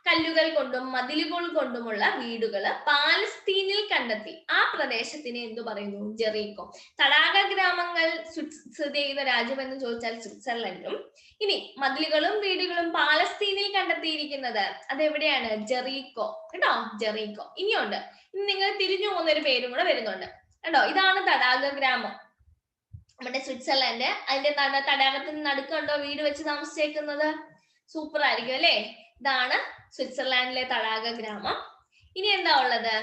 കല്ലുകൾ കൊണ്ടും മതിലുകൾ കൊണ്ടുമുള്ള വീടുകള് പാലസ്തീനിൽ കണ്ടെത്തി. ആ പ്രദേശത്തിനെ എന്തു പറയുന്നു? ജെറീക്കോ. തടാക ഗ്രാമങ്ങൾ സ്ഥിതി ചെയ്യുന്ന രാജ്യം എന്ന് ചോദിച്ചാൽ സ്വിറ്റ്സർലൻഡും. ഇനി മതിലുകളും വീടുകളും പാലസ്തീനിൽ കണ്ടെത്തിയിരിക്കുന്നത് അതെവിടെയാണ്? ജെറീക്കോ. കേട്ടോ, ജെറീക്കോ. ഇനിയുണ്ട്. ഇനി നിങ്ങൾ തിരിഞ്ഞു പോകുന്ന ഒരു പേരും കൂടെ വരുന്നുണ്ട് കേട്ടോ. ഇതാണ് തടാക ഗ്രാമം. നമ്മുടെ സ്വിറ്റ്സർലൻഡ്. അതിന്റെ തടാകത്തിന് നടുക്കുണ്ടോ വീട് വെച്ച് താമസിച്ചേക്കുന്നത്? സൂപ്പർ ആയിരിക്കും അല്ലെ? ഇതാണ് സ്വിറ്റ്സർലാൻഡിലെ തടാക ഗ്രാമം. ഇനി എന്താ ഉള്ളത്?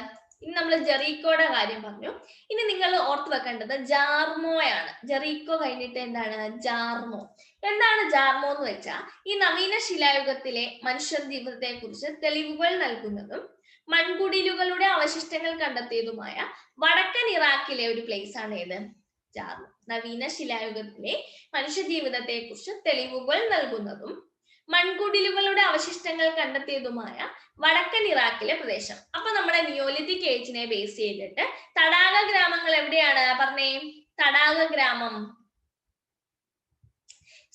ഇനി നമ്മൾ ജെറീക്കോയുടെ കാര്യം പറഞ്ഞു. ഇനി നിങ്ങൾ ഓർത്ത് വെക്കേണ്ടത് ജാർമോയാണ്. ജെറീക്കോ കഴിഞ്ഞിട്ട് എന്താണ്? ജാർമോ. എന്താണ് ജാർമോ എന്ന് വെച്ചാൽ ഈ നവീന ശിലായുഗത്തിലെ മനുഷ്യ ജീവിതത്തെ കുറിച്ച് തെളിവുകൾ നൽകുന്നതും മൺകുടിലുകളുടെ അവശിഷ്ടങ്ങൾ കണ്ടെത്തിയതുമായ വടക്കൻ ഇറാഖിലെ ഒരു പ്ലേസ് ആണ് ഏത്? ജാർമോ. നവീന ശിലായുഗത്തിലെ മനുഷ്യ ജീവിതത്തെ കുറിച്ച് തെളിവുകൾ നൽകുന്നതും മൺകുടിലുകളുടെ അവശിഷ്ടങ്ങൾ കണ്ടെത്തിയതുമായ വടക്കൻ ഇറാഖിലെ പ്രദേശം. അപ്പൊ നമ്മുടെ നിയോലിതിക് ഏജിനെ ബേസ് ചെയ്തിട്ട് തടാക ഗ്രാമങ്ങൾ എവിടെയാണ്? പറഞ്ഞേ. തടാക ഗ്രാമം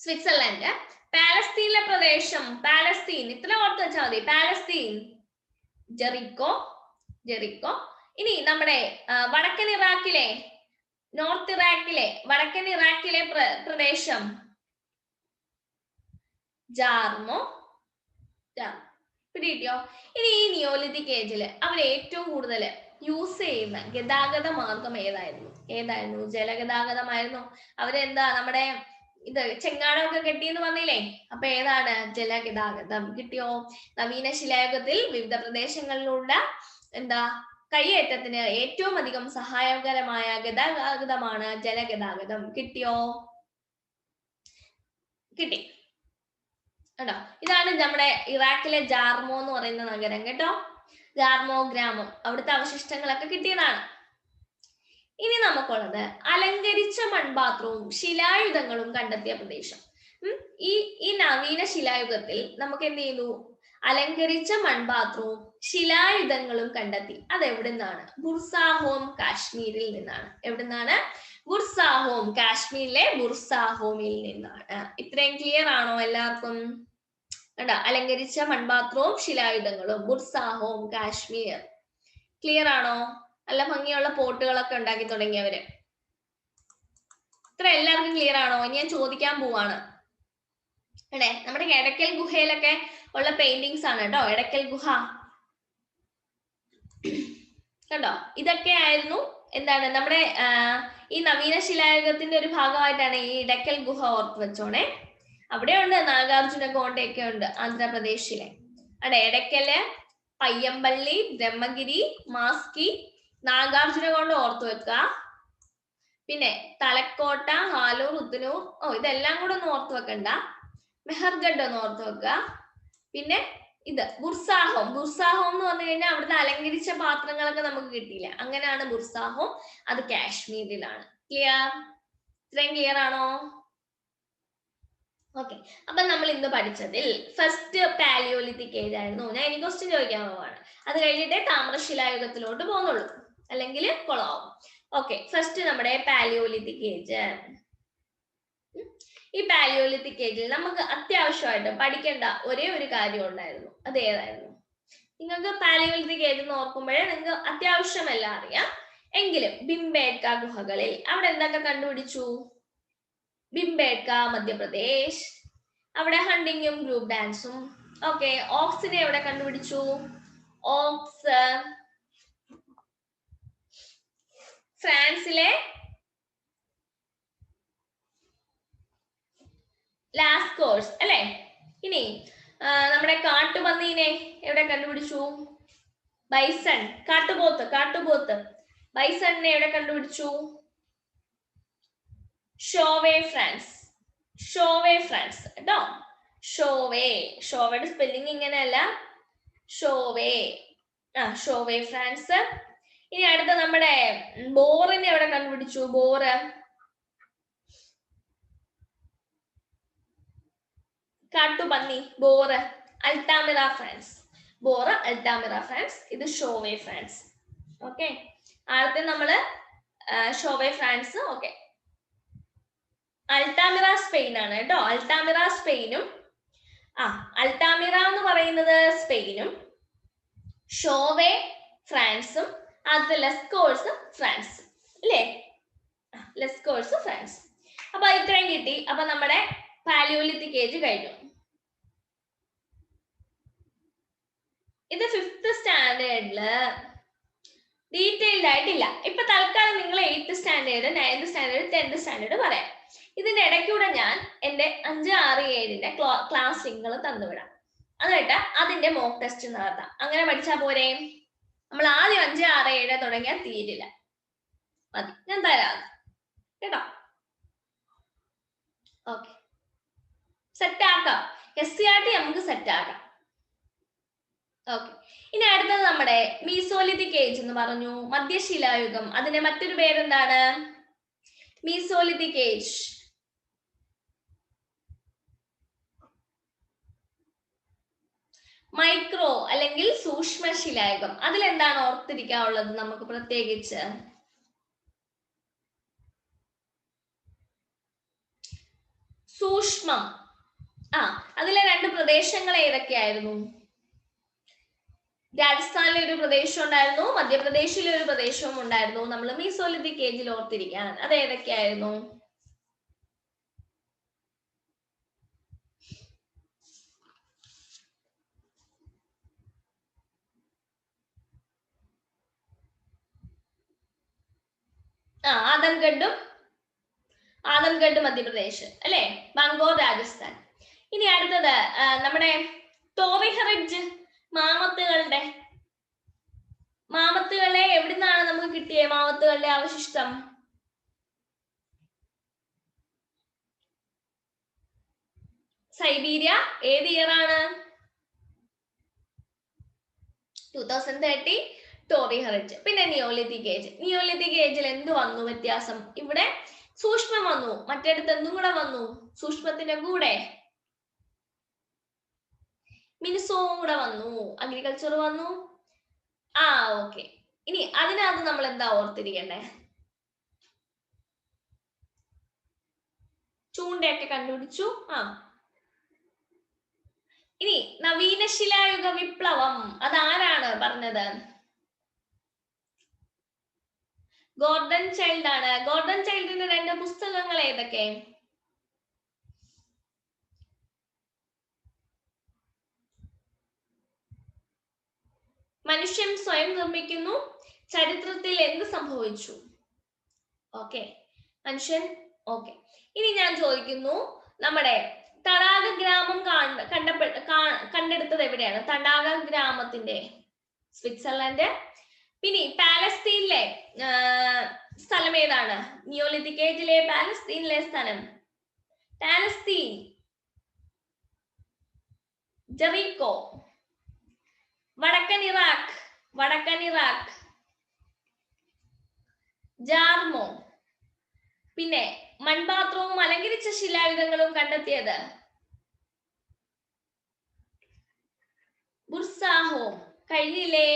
സ്വിറ്റ്സർലൻഡ്. പാലസ്തീനിലെ പ്രദേശം പാലസ്തീൻ. ഇത്ര ഓർത്ത് വെച്ചാൽ മതി. Palestine Jericho. ജെറീക്കോ. ഇനി നമ്മുടെ വടക്കൻ ഇറാഖിലെ നോർത്ത് ഇറാഖിലെ വടക്കൻ ഇറാഖിലെ പ്രദേശം ജാർമോ. പിടിയോ? ഇനി ഈ നിയോലിതിക് ഏജില് അവർ ഏറ്റവും കൂടുതൽ യൂസ് ചെയ്യുന്ന ഗതാഗത മാർഗം ഏതായിരുന്നു? ജലഗതാഗതമായിരുന്നു. അവരെന്താ നമ്മുടെ ഇത് ചെങ്ങാടമൊക്കെ കെട്ടിയെന്ന് പറഞ്ഞില്ലേ? അപ്പൊ ഏതാണ്? ജലഗതാഗതം. കിട്ടിയോ? നവീന ശിലായുഗത്തിൽ വിവിധ പ്രദേശങ്ങളിലുള്ള എന്താ കയ്യേറ്റത്തിന് ഏറ്റവും അധികം സഹായകരമായ ഗതാഗതമാണ് ജലഗതാഗതം. കിട്ടിയോ? കിട്ടി കേട്ടോ. ഇതാണ് നമ്മുടെ ഇറാഖിലെ ജാർമോ എന്ന് പറയുന്ന നഗരം കേട്ടോ. ജാർമോ ഗ്രാമം. അവിടുത്തെ അവശിഷ്ടങ്ങളൊക്കെ കിട്ടിയതാണ്. ഇനി നമുക്കുള്ളത് അലങ്കരിച്ച മൺപാത്രവും ശിലായുധങ്ങളും കണ്ടെത്തിയ പ്രദേശം. ഈ നവീന ശിലായുഗത്തിൽ നമുക്ക് എന്ത് ചെയ്തു? അലങ്കരിച്ച മൺപാത്രവും ശിലായുധങ്ങളും കണ്ടെത്തി. അത് എവിടെ നിന്നാണ്? ബുർസാഹോം, കാശ്മീരിൽ നിന്നാണ്. എവിടെ നിന്നാണ്? ബുർസാഹോം, കാശ്മീരിലെ ബുർസാഹോമിൽ നിന്നാണ്. ഇത്രയും ക്ലിയർ ആണോ എല്ലാവർക്കും? കണ്ടോ? അലങ്കരിച്ച മൺപാത്രവും ശിലായുധങ്ങളും, ബുർസാഹോം, കാശ്മീർ. ക്ലിയർ ആണോ? നല്ല ഭംഗിയുള്ള പോട്ടുകളൊക്കെ ഉണ്ടാക്കി തുടങ്ങിയവര്. ഇത്ര എല്ലാവർക്കും ക്ലിയർ ആണോ? ഇനി ഞാൻ ചോദിക്കാൻ പോവാണ്. അല്ലേ? നമ്മുടെ എടക്കൽ ഗുഹയിലൊക്കെ ഉള്ള പെയിന്റിങ്സ് ആണ് കേട്ടോ. എടക്കൽ ഗുഹ കണ്ടോ? ഇതൊക്കെ ആയിരുന്നു എന്താണ് നമ്മുടെ ഈ നവീന ശിലായുഗത്തിന്റെ ഒരു ഭാഗമായിട്ടാണ് ഈ ഇടക്കൽ ഗുഹ ഓർത്ത് വെച്ചോണേ. അവിടെ ഉണ്ട് നാഗാർജുന കോണ്ടയൊക്കെ ഉണ്ട് ആന്ധ്രാപ്രദേശിലെ. അതെ, എടക്കല്, പയ്യമ്പള്ളി, ബ്രഹ്മഗിരി, മാസ്കി, നാഗാർജുന കോണ്ട ഓർത്ത് വെക്കുക. പിന്നെ തലക്കോട്ട, ഹാലൂർ, ഉത്തനൂർ, ഇതെല്ലാം കൂടെ ഒന്ന് ഓർത്ത് വെക്കണ്ട. മെഹർഗഡ് ഒന്ന് ഓർത്ത് വെക്കുക. പിന്നെ ഇത് ബുർസാഹോം. ബുർസാഹോം എന്ന് പറഞ്ഞു കഴിഞ്ഞാൽ അവിടുത്തെ അലങ്കരിച്ച പാത്രങ്ങളൊക്കെ നമുക്ക് കിട്ടിയില്ല, അങ്ങനെയാണ് ബുർസാഹോം. അത് കാശ്മീരിലാണ്. ക്ലിയർ? ഇത്രയും ക്ലിയർ ആണോ? ഓക്കെ. അപ്പൊ നമ്മൾ ഇന്ന് പഠിച്ചതിൽ ഫസ്റ്റ് പാലിയോലിത്തിക് ഏജ് ആയിരുന്നു. ഞാൻ ഇനി ക്വസ്റ്റ്യൻ ചോദിക്കാൻ പോവാണ്. അത് കഴിഞ്ഞിട്ടേ താമ്രശിലായുഗത്തിലോട്ട് പോകുന്നുള്ളൂ, അല്ലെങ്കിൽ കൊളാവും. ഓക്കെ, ഫസ്റ്റ് നമ്മുടെ പാലിയോലിത്തിക് ഏജ്. ഈ പാലിയോലിത്തിക് ഏജിൽ നമുക്ക് അത്യാവശ്യമായിട്ട് പഠിക്കേണ്ട ഒരേ ഒരു കാര്യം ഉണ്ടായിരുന്നു. അത് ഏതായിരുന്നു? നിങ്ങൾക്ക് പാലിയോലിത്തിക് ഏജ് എന്ന് ഓർക്കുമ്പോഴേ നിങ്ങൾക്ക് അത്യാവശ്യമെല്ലാം അറിയാം. എങ്കിലും ഭിംബേട്ക ഗുഹകളിൽ അവിടെ എന്തൊക്കെ കണ്ടുപിടിച്ചു? ഭിംബേട്ക മധ്യപ്രദേശ്, അവിടെ ഹണ്ടിങ്ങും ഗ്രൂപ്പ് ഡാൻസും. ഓക്കെ, ഓക്സിനെ എവിടെ കണ്ടുപിടിച്ചു? ഓക്സ് ഫ്രാൻസിലെ ലാസ്കോഴ്സ് അല്ലെ? ഇനി നമ്മുടെ കാട്ടുപന്നീനെ എവിടെ കണ്ടുപിടിച്ചു? ബൈസൺ, കാട്ടുപോത്ത് ബൈസണിനെ എവിടെ കണ്ടുപിടിച്ചു? ഷോവേ ഫ്രാൻസ് കേട്ടോ. ഷോവയുടെ സ്പെല്ലിംഗ് ഇങ്ങനെയല്ല, ഷോവേ ഫ്രാൻസ്. ഇനി അടുത്ത നമ്മുടെ ബോറിനെ എവിടെ കണ്ടുപിടിച്ചു? കാട്ടുപന്നി, ബോറ്, അൾട്ടാമിറ ഫ്രാൻസ്. ഇത് ഷോവേ ഫ്രാൻസ്. ഓക്കെ, ആദ്യത്തെ നമ്മള് Chauvet France. Okay, Altamira Spain ആണ് കേട്ടോ. അൾട്ടാമിറ എന്ന് പറയുന്നത് സ്പെയിനും, ഷോവേ ഫ്രാൻസും, അത് ലെസ്കോഴ്സ് ഫ്രാൻസ് അല്ലേ? ലെസ്കോഴ്സ് ഫ്രാൻസ്. അപ്പൊ ഇത്രയും കിട്ടി. അപ്പൊ നമ്മുടെ പാലിയോലിത്തിക് ഏജ് കഴിഞ്ഞു. ഇത് 5th സ്റ്റാൻഡേർഡില് ഡീറ്റെയിൽഡ് ആയിട്ടില്ല. ഇപ്പൊ തൽക്കാലം നിങ്ങൾ 8th standard, 9th standard, 10th standard പറയാം. ഇതിന്റെ ഇടയ്ക്കൂടെ ഞാൻ എന്റെ 5, 6, 7ന്റെ ക്ലാസ് ലിങ്കുകൾ തന്നുവിടാം. എന്നിട്ട് അതിന്റെ മോക്ക് ടെസ്റ്റ് നടത്താം. അങ്ങനെ പഠിച്ചാൽ പോരെ? നമ്മൾ ആദ്യം 5, 6, 7 തുടങ്ങിയാൽ തീരില്ല. മതി, ഞാൻ തരാം കേട്ടോ. ഓക്കെ, സെറ്റ് ആക്കാം. SCRT നമുക്ക് സെറ്റ് ആക്കാം. ഓക്കെ, ഇനി അടുത്തത് നമ്മുടെ മീസോലിത്തിക് ഏജ് എന്ന് പറഞ്ഞു, മധ്യശിലായുഗം. അതിന്റെ മറ്റൊരു പേരെന്താണ്? Mesolithic age. മൈക്രോ അല്ലെങ്കിൽ സൂക്ഷ്മ ശിലായുഗം. അതിലെന്താണ് ഓർത്തിരിക്കാനുള്ളത് നമുക്ക് പ്രത്യേകിച്ച്? സൂക്ഷ്മം. അതിലെ 2 പ്രദേശങ്ങൾ ഏതൊക്കെയായിരുന്നു? രാജസ്ഥാനിലെ ഒരു പ്രദേശം ഉണ്ടായിരുന്നു, മധ്യപ്രദേശിലെ ഒരു പ്രദേശവും ഉണ്ടായിരുന്നു. നമ്മൾ മീസോലിത്തിക് ഏജിൽ ഓർത്തിരിക്കാൻ. അത് ഏതൊക്കെയായിരുന്നു? ആദംഗഡ് മധ്യപ്രദേശ് അല്ലെ? ബംഗോർ രാജസ്ഥാൻ. ഇനി അടുത്തത് നമ്മുടെ ടോറിഹ റിഡ്ജ്, മാമത്തുകളെ എവിടുന്നാണ് നമുക്ക് കിട്ടിയ മാമത്തുകളുടെ അവശിഷ്ടം? സൈബീരിയ. ഏത് ഇയർ ആണ്? 2030 ടോറിഹ റിഡ്ജ്. പിന്നെ നിയോലിത്തിക് ഏജിൽ എന്ത് വന്നു വ്യത്യാസം? ഇവിടെ സൂക്ഷ്മം വന്നു, മറ്റേടത്ത് എന്തും കൂടെ വന്നു? സൂക്ഷ്മത്തിന്റെ കൂടെ മിനുസവും കൂടെ വന്നു, അഗ്രികൾച്ചർ വന്നു. ഓക്കെ. ഇനി അതിനകത്ത് നമ്മൾ എന്താ ഓർത്തിരിക്കണ്ടേ? ചൂണ്ടയൊക്കെ കണ്ടുപിടിച്ചു. ഇനി നവീനശിലായുഗ വിപ്ലവം, അതാരാണ് പറഞ്ഞത്? ഗോർഡൻ ചൈൽഡ് ആണ്. ഗോർഡൻ ചൈൽഡിന്റെ 2 പുസ്തകങ്ങൾ ഏതൊക്കെ? മനുഷ്യൻ സ്വയം നിർമ്മിക്കുന്നു. ചരിത്രത്തിൽ എന്ത് സംഭവിച്ചു? ഓക്കെ, മനുഷ്യൻ. ഓക്കെ, ഇനി ഞാൻ ചോദിക്കുന്നു, നമ്മുടെ തടാക ഗ്രാമം കണ്ടെടുത്തത് എവിടെയാണ്? തടാക ഗ്രാമത്തിന്റെ സ്വിറ്റ്സർലൻഡ്. പിന്നെ പാലസ്തീനിലെ സ്ഥലം ഏതാണ്? നിയോലിത്തിക് ഏജിലെ പാലസ്തീനിലെ സ്ഥലം പാലസ്തീൻ, ജെറീക്കോ. വടക്കൻ ഇറാഖ് ജാർമോ. പിന്നെ മൺപാത്രവും അലങ്കരിച്ച ശിലായുധങ്ങളും കണ്ടെത്തിയത് ബുർസാഹോ. കഴിഞ്ഞില്ലേ?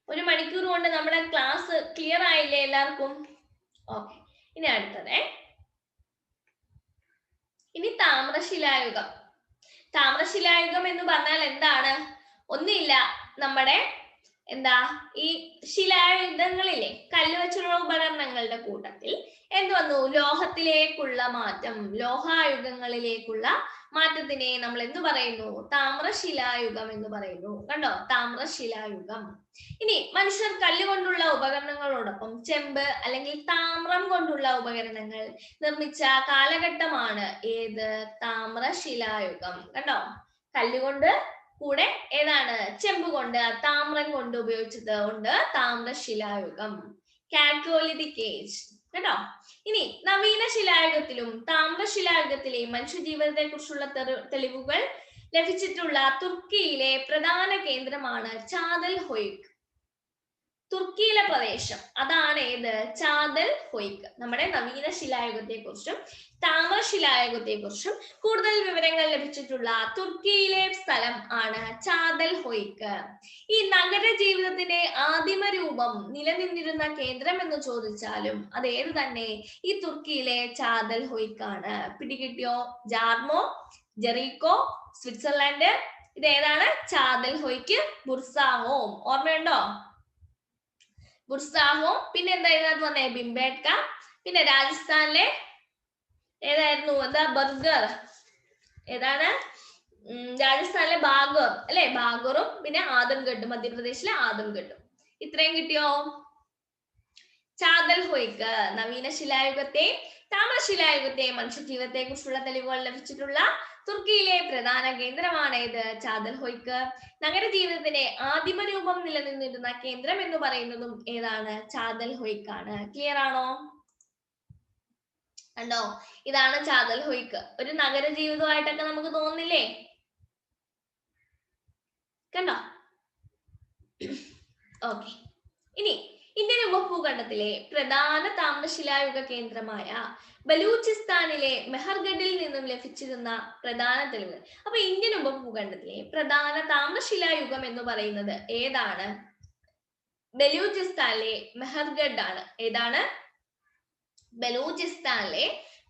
1 മണിക്കൂർ കൊണ്ട് നമ്മുടെ ക്ലാസ് ക്ലിയർ ആയില്ലേ എല്ലാവർക്കും? ഓക്കെ, ഇനി അടുത്തത്. ഇനി താമ്രശിലായുഗം. താമ്രശിലായുഗം എന്ന് പറഞ്ഞാൽ എന്താണ്? ഒന്നുമില്ല, നമ്മുടെ ഈ ശിലായുധങ്ങളിലെ കല്ല് വെച്ചുള്ള ഉപകരണങ്ങളുടെ കൂട്ടത്തിൽ എന്ത് വന്നു? ലോഹത്തിലേക്കുള്ള മാറ്റം, ലോഹായുഗങ്ങളിലേക്കുള്ള മാറ്റത്തിനെ നമ്മൾ എന്ത് പറയുന്നു? താമ്രശിലായുഗം എന്ന് പറയുന്നു. കണ്ടോ? താമ്രശിലായുഗം. ഇനി മനുഷ്യർ കല്ലുകൊണ്ടുള്ള ഉപകരണങ്ങളോടൊപ്പം ചെമ്പ് അല്ലെങ്കിൽ താമ്രം കൊണ്ടുള്ള ഉപകരണങ്ങൾ നിർമ്മിച്ച കാലഘട്ടമാണ് ഏത്? താമ്രശിലായുഗം. കണ്ടോ? കല്ലുകൊണ്ട് കൂടെ ഏതാണ്? ചെമ്പ് കൊണ്ട്, താമ്രം കൊണ്ട് ഉപയോഗിച്ചത് കൊണ്ട് താമ്രശിലായുഗം. കാറ്റോലിത്തിക് ഏജ്. കേട്ടോ? ഇനി നവീന ശിലായുഗത്തിലും താമ്രശിലായുഗത്തിലെയും മനുഷ്യജീവിതത്തെ കുറിച്ചുള്ള തെളിവുകൾ ലഭിച്ചിട്ടുള്ള തുർക്കിയിലെ പ്രധാന കേന്ദ്രമാണ് ചാദൽ ഹൊയ്ക്ക്. തുർക്കിയിലെ പ്രദേശം അതാണ് ഏത്? ചാദൽ ഹൊയ്ക്ക്. നമ്മുടെ നവീന ശിലായുഗത്തെ കുറിച്ചും താമ്രശിലായുഗത്തെ കുറിച്ചും കൂടുതൽ വിവരങ്ങൾ ലഭിച്ചിട്ടുള്ള തുർക്കിയിലെ സ്ഥലം ആണ് ചാദൽ ഹൊയ്ക്ക്. ഈ നഗര ജീവിതത്തിന്റെ ആദിമ രൂപം നിലനിന്നിരുന്ന കേന്ദ്രം എന്ന് ചോദിച്ചാലും അത് ഏത് തന്നെ? ഈ തുർക്കിയിലെ ചാദൽ ഹൊയ്ക്കാണ്. പിടികിട്ടിയോ? Jarmo, Jericho, Switzerland. ഇത് ഏതാണ്? ചാദൽ ഹൊയ്ക്ക്, ബുർസാഹോം. ഓർമ്മയുണ്ടോ? ബുർസാഹോം. പിന്നെ എന്താ ഇതിനകത്ത് വന്നേ? ബിംബേട്ക. പിന്നെ രാജസ്ഥാനിലെ ഏതായിരുന്നു? ബർഗർ. ഏതാണ്? രാജസ്ഥാനിലെ ബാഗർ അല്ലെ? ബാഗറും പിന്നെ ആദംഗഡും, മധ്യപ്രദേശിലെ ആദംഗഡും. ഇത്രയും കിട്ടിയോ? ചാദൽ ഹൊയ്ക്ക് നവീന ശിലായുഗത്തെ താമ്രശിലായുഗത്തെ മനുഷ്യജീവിതത്തെ കുറിച്ചുള്ള തെളിവുകൾ ലഭിച്ചിട്ടുള്ള തുർക്കിയിലെ പ്രധാന കേന്ദ്രമാണ് ഇത്? ചാദൽ ഹൊയ്ക്ക്. നഗരജീവിതത്തിന്റെ ആദിമ രൂപം നിലനിന്നിരുന്ന കേന്ദ്രം എന്ന് പറയുന്നതും ഏതാണ്? ചാദൽ ഹൊയ്ക്കാണ്. ക്ലിയർ ആണോ? കണ്ടോ? ഇതാണ് ചാദൽ ഹൊയ്ക്ക്. ഒരു നഗര ജീവിതമായിട്ടൊക്കെ നമുക്ക് തോന്നില്ലേ? കണ്ടോ? ഓക്കെ, ഇനി ഇന്ത്യൻ ഉപഭൂഖണ്ഡത്തിലെ പ്രധാന താമ്രശിലായുഗ കേന്ദ്രമായ ബലൂചിസ്ഥാനിലെ മെഹർഗഡിൽ നിന്നും ലഭിച്ചിരുന്ന പ്രധാന തെളിവുകൾ. അപ്പൊ ഇന്ത്യൻ ഉപഭൂഖണ്ഡത്തിലെ പ്രധാന താമ്രശിലായുഗം എന്ന് പറയുന്നത് ഏതാണ്? ബലൂചിസ്ഥാനിലെ മെഹർഗഡ് ആണ്. ഏതാണ്? ബലൂചിസ്ഥാനിലെ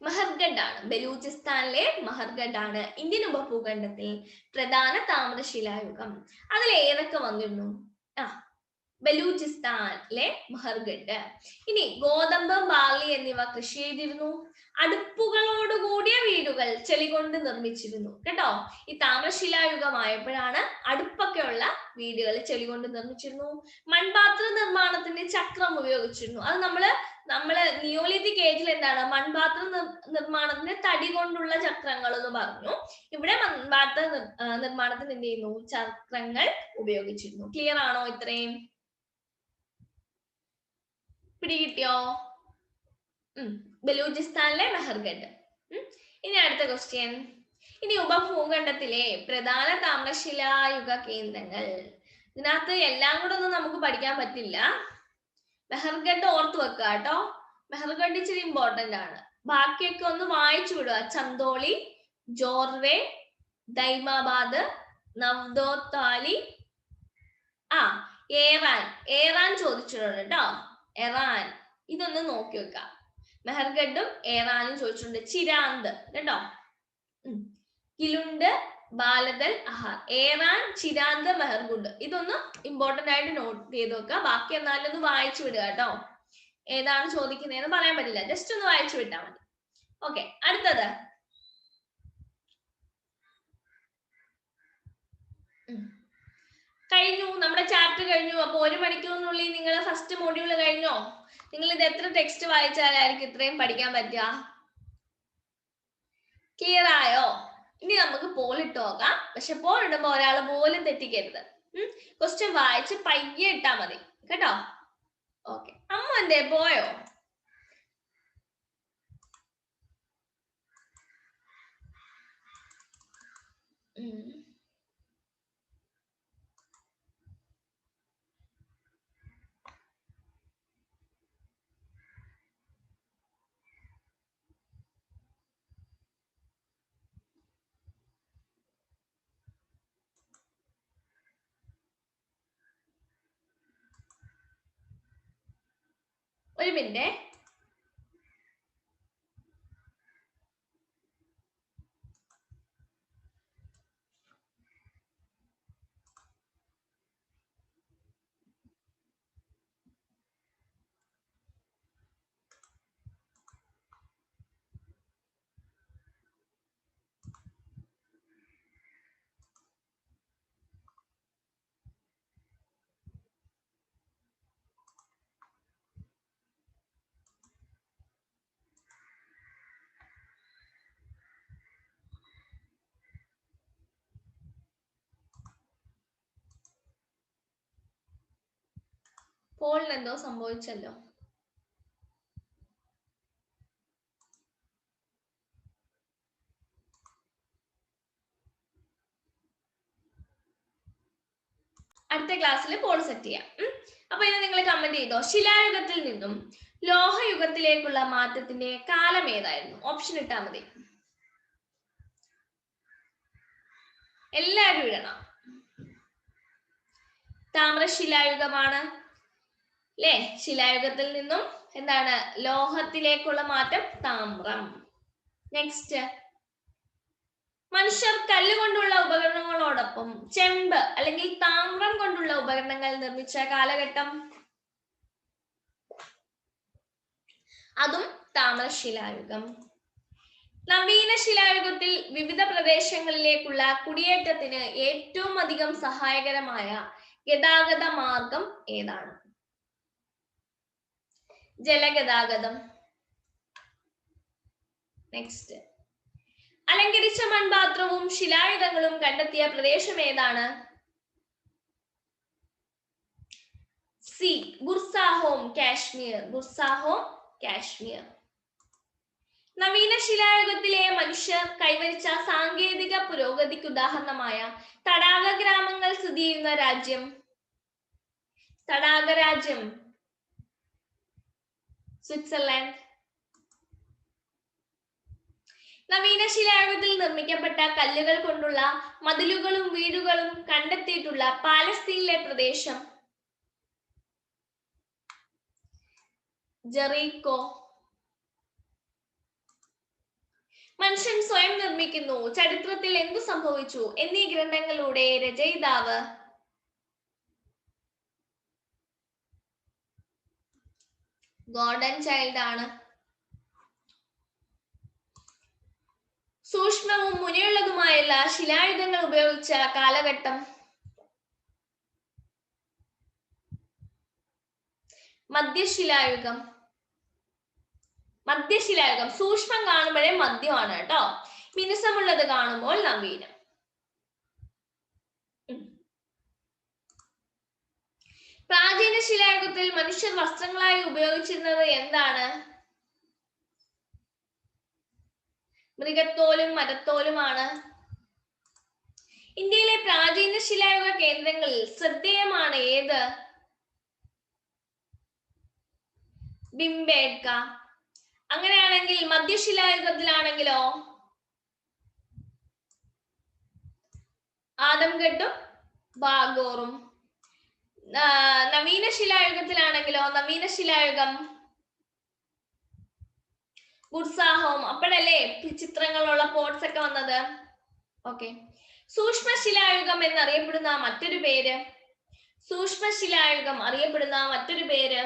മെഹർഗഡ് ആണ്. ബലൂചിസ്ഥാനിലെ മെഹർഗഡ് ആണ് ഇന്ത്യൻ ഉപഭൂഖണ്ഡത്തിൽ പ്രധാന താമ്രശിലായുഗം. അതിൽ ഏതൊക്കെ വന്നിരുന്നു? ബലൂചിസ്ഥാനിലെ മെഹർഗഡ്. ഇനി ഗോതമ്പ്, ബാർലി എന്നിവ കൃഷി ചെയ്തിരുന്നു. അടുപ്പുകളോടുകൂടിയ വീടുകൾ ചെളി കൊണ്ട് നിർമ്മിച്ചിരുന്നു. കേട്ടോ? ഈ താമ്രശിലായുഗമായപ്പോഴാണ് അടുപ്പൊക്കെയുള്ള വീടുകൾ ചെളി കൊണ്ട് നിർമ്മിച്ചിരുന്നു. മൺപാത്ര നിർമ്മാണത്തിന് ചക്രം ഉപയോഗിച്ചിരുന്നു. അത് നമ്മള് നിയോലിത്തിക് ഏജിൽ എന്താണ്? മൺപാത്ര നിർമ്മാണത്തിന് തടി കൊണ്ടുള്ള ചക്രങ്ങൾ എന്ന് പറഞ്ഞു. ഇവിടെ മൺപാത്ര നിർമ്മാണത്തിന് എന്ത് ചെയ്യുന്നു? ചക്രങ്ങൾ ഉപയോഗിച്ചിരുന്നു. ക്ലിയർ ആണോ? ഇത്രയും പിടികിട്ടിയോ? ബലൂചിസ്ഥാനിലെ മെഹർഗഡ്. ഇനി അടുത്ത ക്വസ്റ്റ്യൻ. ഇനി ഉപഭൂഖണ്ഡത്തിലെ പ്രധാന താമ്രശിലായുഗ കേന്ദ്രങ്ങൾ. ഇതിനകത്ത് എല്ലാം കൂടെ ഒന്നും നമുക്ക് പഠിക്കാൻ പറ്റില്ല. മെഹർഗഡ് ഓർത്ത് വെക്കുക കേട്ടോ. മെഹർഗഡ് ഇച്ചിരി ഇമ്പോർട്ടന്റ് ആണ്. ബാക്കിയൊക്കെ ഒന്ന് വായിച്ചു വിടുക. ചന്ദോളി, ജോർവേ, ദൈമാബാദ്, നവ്ദോത്താലി, ഏറാൻ ചോദിച്ചിട്ടുണ്ട് കേട്ടോ. എറാൻ ഇതൊന്ന് നോക്കി വെക്കാം. മെഹർഗഡും ഏറാനും ചോദിച്ചിട്ടുണ്ട്. ചിരാന്ത് കേട്ടോ. കിലുണ്ട്, ബാലതൽ, അഹാർ. ഏറാൻ, ചിരാന്ത്, മെഹർഗുഡ്. ഇതൊന്ന് ഇമ്പോർട്ടന്റ് ആയിട്ട് നോട്ട് ചെയ്ത് വെക്കുക. ബാക്കി എന്നാലും ഒന്ന് വായിച്ചു വിടുക കേട്ടോ. ഏതാണ് ചോദിക്കുന്നതെന്ന് പറയാൻ പറ്റില്ല. ജസ്റ്റ് ഒന്ന് വായിച്ചു വിട്ടാൽ മതി. ഓക്കെ, അടുത്തത്. കഴിഞ്ഞു, നമ്മുടെ ചാപ്റ്റർ കഴിഞ്ഞു. അപ്പൊ 1 മണിക്കൂറിനുള്ളിൽ നിങ്ങൾ ഫസ്റ്റ് മൊഡ്യൂൾ കഴിഞ്ഞോ? നിങ്ങൾ ഇത് എത്ര ടെക്സ്റ്റ് വായിച്ചാലായിരിക്കും ഇത്രയും പഠിക്കാൻ പറ്റുക? ക്ലിയർ ആയോ? ഇനി നമുക്ക് പോൾ ഇട്ട് നോക്കാം. പക്ഷെ പോൾ ഇടുമ്പോ ഒരാൾ പോലും തെറ്റിക്കരുത്. ക്വസ്റ്റ്യൻ വായിച്ച് പയ്യെ ഇട്ടാ മതി കേട്ടോ. ഓക്കെ, അമ്മ എന്തേ പോയോ? ഒരു മിനിറ്റ്. പോളിന് എന്തോ സംഭവിച്ചല്ലോ. അടുത്ത ക്ലാസ്സിൽ പോൾ സെറ്റ് ചെയ്യാം. അപ്പൊ ഇത് നിങ്ങൾ കമന്റ് ചെയ്തോ. ശിലായുഗത്തിൽ നിന്നും ലോഹയുഗത്തിലേക്കുള്ള മാറ്റത്തിന്റെ കാലം ഏതായിരുന്നു? ഓപ്ഷൻ ഇട്ടാ മതി. എല്ലാവരും ഇടണം. താമ്രശിലായുഗമാണ് അല്ലേ? ശിലായുഗത്തിൽ നിന്നും എന്താണ് ലോഹത്തിലേക്കുള്ള മാറ്റം? താമ്രം. നെക്സ്റ്റ്, മനുഷ്യർ കല്ലുകൊണ്ടുള്ള ഉപകരണങ്ങളോടൊപ്പം ചെമ്പ് അല്ലെങ്കിൽ താമ്രം കൊണ്ടുള്ള ഉപകരണങ്ങൾ നിർമ്മിച്ച കാലഘട്ടം? അതും താമ്രശിലായുഗം. നവീന ശിലായുഗത്തിൽ വിവിധ പ്രദേശങ്ങളിലേക്കുള്ള കുടിയേറ്റത്തിന് ഏറ്റവും അധികം സഹായകരമായ ഗതാഗത മാർഗം ഏതാണ്? ജലഗതാഗതം. നെക്സ്റ്റ്, അലങ്കരിച്ച മൺപാത്രവും ശിലായുധങ്ങളും കണ്ടെത്തിയ പ്രദേശം ഏതാണ്? സി, ബുർസാഹോം, കാശ്മീർ. ബുർസാഹോം, കാശ്മീർ. നവീന ശിലായുഗത്തിലെ മനുഷ്യർ കൈവരിച്ച സാങ്കേതിക പുരോഗതിക്ക് ഉദാഹരണമായ തടാക ഗ്രാമങ്ങൾ സ്ഥിതി ചെയ്യുന്ന രാജ്യം? തടാക രാജ്യം സ്വിറ്റ്സർലാൻഡ്. നവീന ശിലായുഗത്തിൽ നിർമ്മിക്കപ്പെട്ട കല്ലുകൾ കൊണ്ടുള്ള മതിലുകളും വീടുകളും കണ്ടെത്തിയിട്ടുള്ള പാലസ്തീനിലെ പ്രദേശം? ജെറീക്കോ. മനുഷ്യൻ സ്വയം നിർമ്മിക്കുന്നു, ചരിത്രത്തിൽ എന്തു സംഭവിച്ചു എന്നീ ഗ്രന്ഥങ്ങളുടെ രചയിതാവ്? ഗോർഡൻ ചൈൽഡ് ആണ്. സൂക്ഷ്മവും മുനയുള്ളതുമായുള്ള ശിലായുധങ്ങൾ ഉപയോഗിച്ച കാലഘട്ടം? മധ്യശിലായുഗം. മധ്യശിലായുഗം. സൂക്ഷ്മം കാണുമ്പോഴേ മധ്യമാണ് കേട്ടോ. മിനുസമുള്ളത് കാണുമ്പോൾ നവീനം. പ്രാചീന ശിലായുഗത്തിൽ മനുഷ്യർ വസ്ത്രങ്ങളായി ഉപയോഗിച്ചിരുന്നത് എന്താണ്? മൃഗത്തോലും മരത്തോലുമാണ്. ഇന്ത്യയിലെ പ്രാചീന ശിലായുഗ കേന്ദ്രങ്ങളിൽ ശ്രദ്ധേയമാണ് ഏത്? ബിംബേഡ്ക. അങ്ങനെയാണെങ്കിൽ മധ്യശിലായുഗത്തിലാണെങ്കിലോ? ആദംഘട്ടും ബാഗോറും. നവീന ശിലായുഗത്തിലാണെങ്കിലോ? നവീന ശിലായുഗം ബുർസാഹോം. അപ്പോഴല്ലേ ചിത്രങ്ങളുള്ള പോട്ട്സ് ഒക്കെ വന്നത്. ഓക്കെ. സൂക്ഷ്മശിലായുഗം എന്നറിയപ്പെടുന്ന മറ്റൊരു പേര്? സൂക്ഷ്മശിലായുഗം അറിയപ്പെടുന്ന മറ്റൊരു പേര്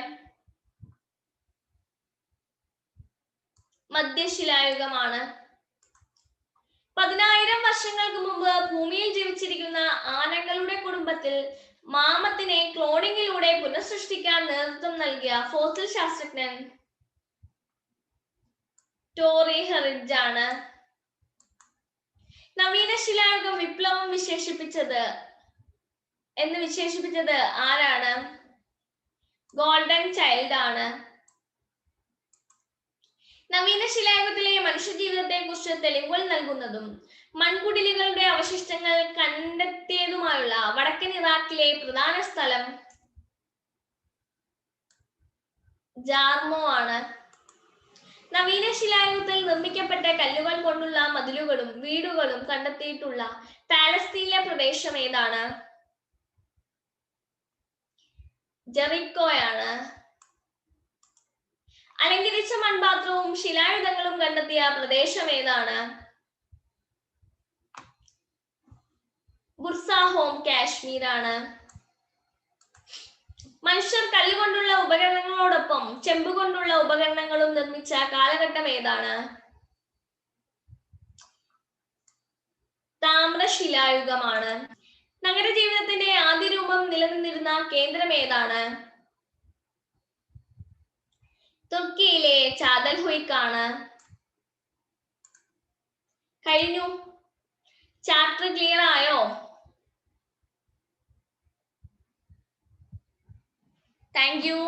മധ്യശിലായുഗമാണ്. 10,000 വർഷങ്ങൾക്ക് മുമ്പ് ഭൂമിയിൽ ജീവിച്ചിരിക്കുന്ന ആനകളുടെ കുടുംബത്തിൽ മാമത്തിനെ ക്ലോണിങ്ങിലൂടെ പുനഃസൃഷ്ടിക്കാൻ നേതൃത്വം നൽകിയ ഫോസിൽ ശാസ്ത്രജ്ഞൻ ടോറി ഹെറിഡ്ജ് ആണ്. നവീന ശിലായുഗം വിപ്ലവം വിശേഷിപ്പിച്ചത് ആരാണ്? ഗോൾഡൻ ചൈൽഡ് ആണ്. നവീന ശിലായുഗത്തിലെ മനുഷ്യ ജീവിതത്തെ കുറിച്ച് തെളിവുകൾ നൽകുന്നതും മൺകുടിലുകളുടെ അവശിഷ്ടങ്ങൾ കണ്ടെത്തിയതുമായുള്ള വടക്കൻ ഇറാഖിലെ പ്രധാന സ്ഥലം ജാർമോ ആണ്. നവീന ശിലായുഗത്തിൽ നിർമ്മിക്കപ്പെട്ട കല്ലുകൾ കൊണ്ടുള്ള മതിലുകളും വീടുകളും കണ്ടെത്തിയിട്ടുള്ള പാലസ്തീനിലെ പ്രദേശം ഏതാണ്? ജെറിക്കോയാണ്. അലങ്കരിച്ച മൺപാത്രവും ശിലായുധങ്ങളും കണ്ടെത്തിയ പ്രദേശം ഏതാണ്? ബുർസാഹോം, കാശ്മീർ ആണ്. മനുഷ്യർ കല്ലുകൊണ്ടുള്ള ഉപകരണങ്ങളോടൊപ്പം ചെമ്പുകൊണ്ടുള്ള ഉപകരണങ്ങളും നിർമ്മിച്ച കാലഘട്ടം ഏതാണ്? താമ്രശിലായുഗമാണ്. നഗരജീവിതത്തിന്റെ ആദ്യ രൂപം നിലനിന്നിരുന്ന കേന്ദ്രം ഏതാണ്? തുർക്കിയിലെ ചാതൽഹുയ്ക്ക് ആണ്. കഴിഞ്ഞു. ചാപ്റ്റർ ക്ലിയർ ആയോ? Thank you.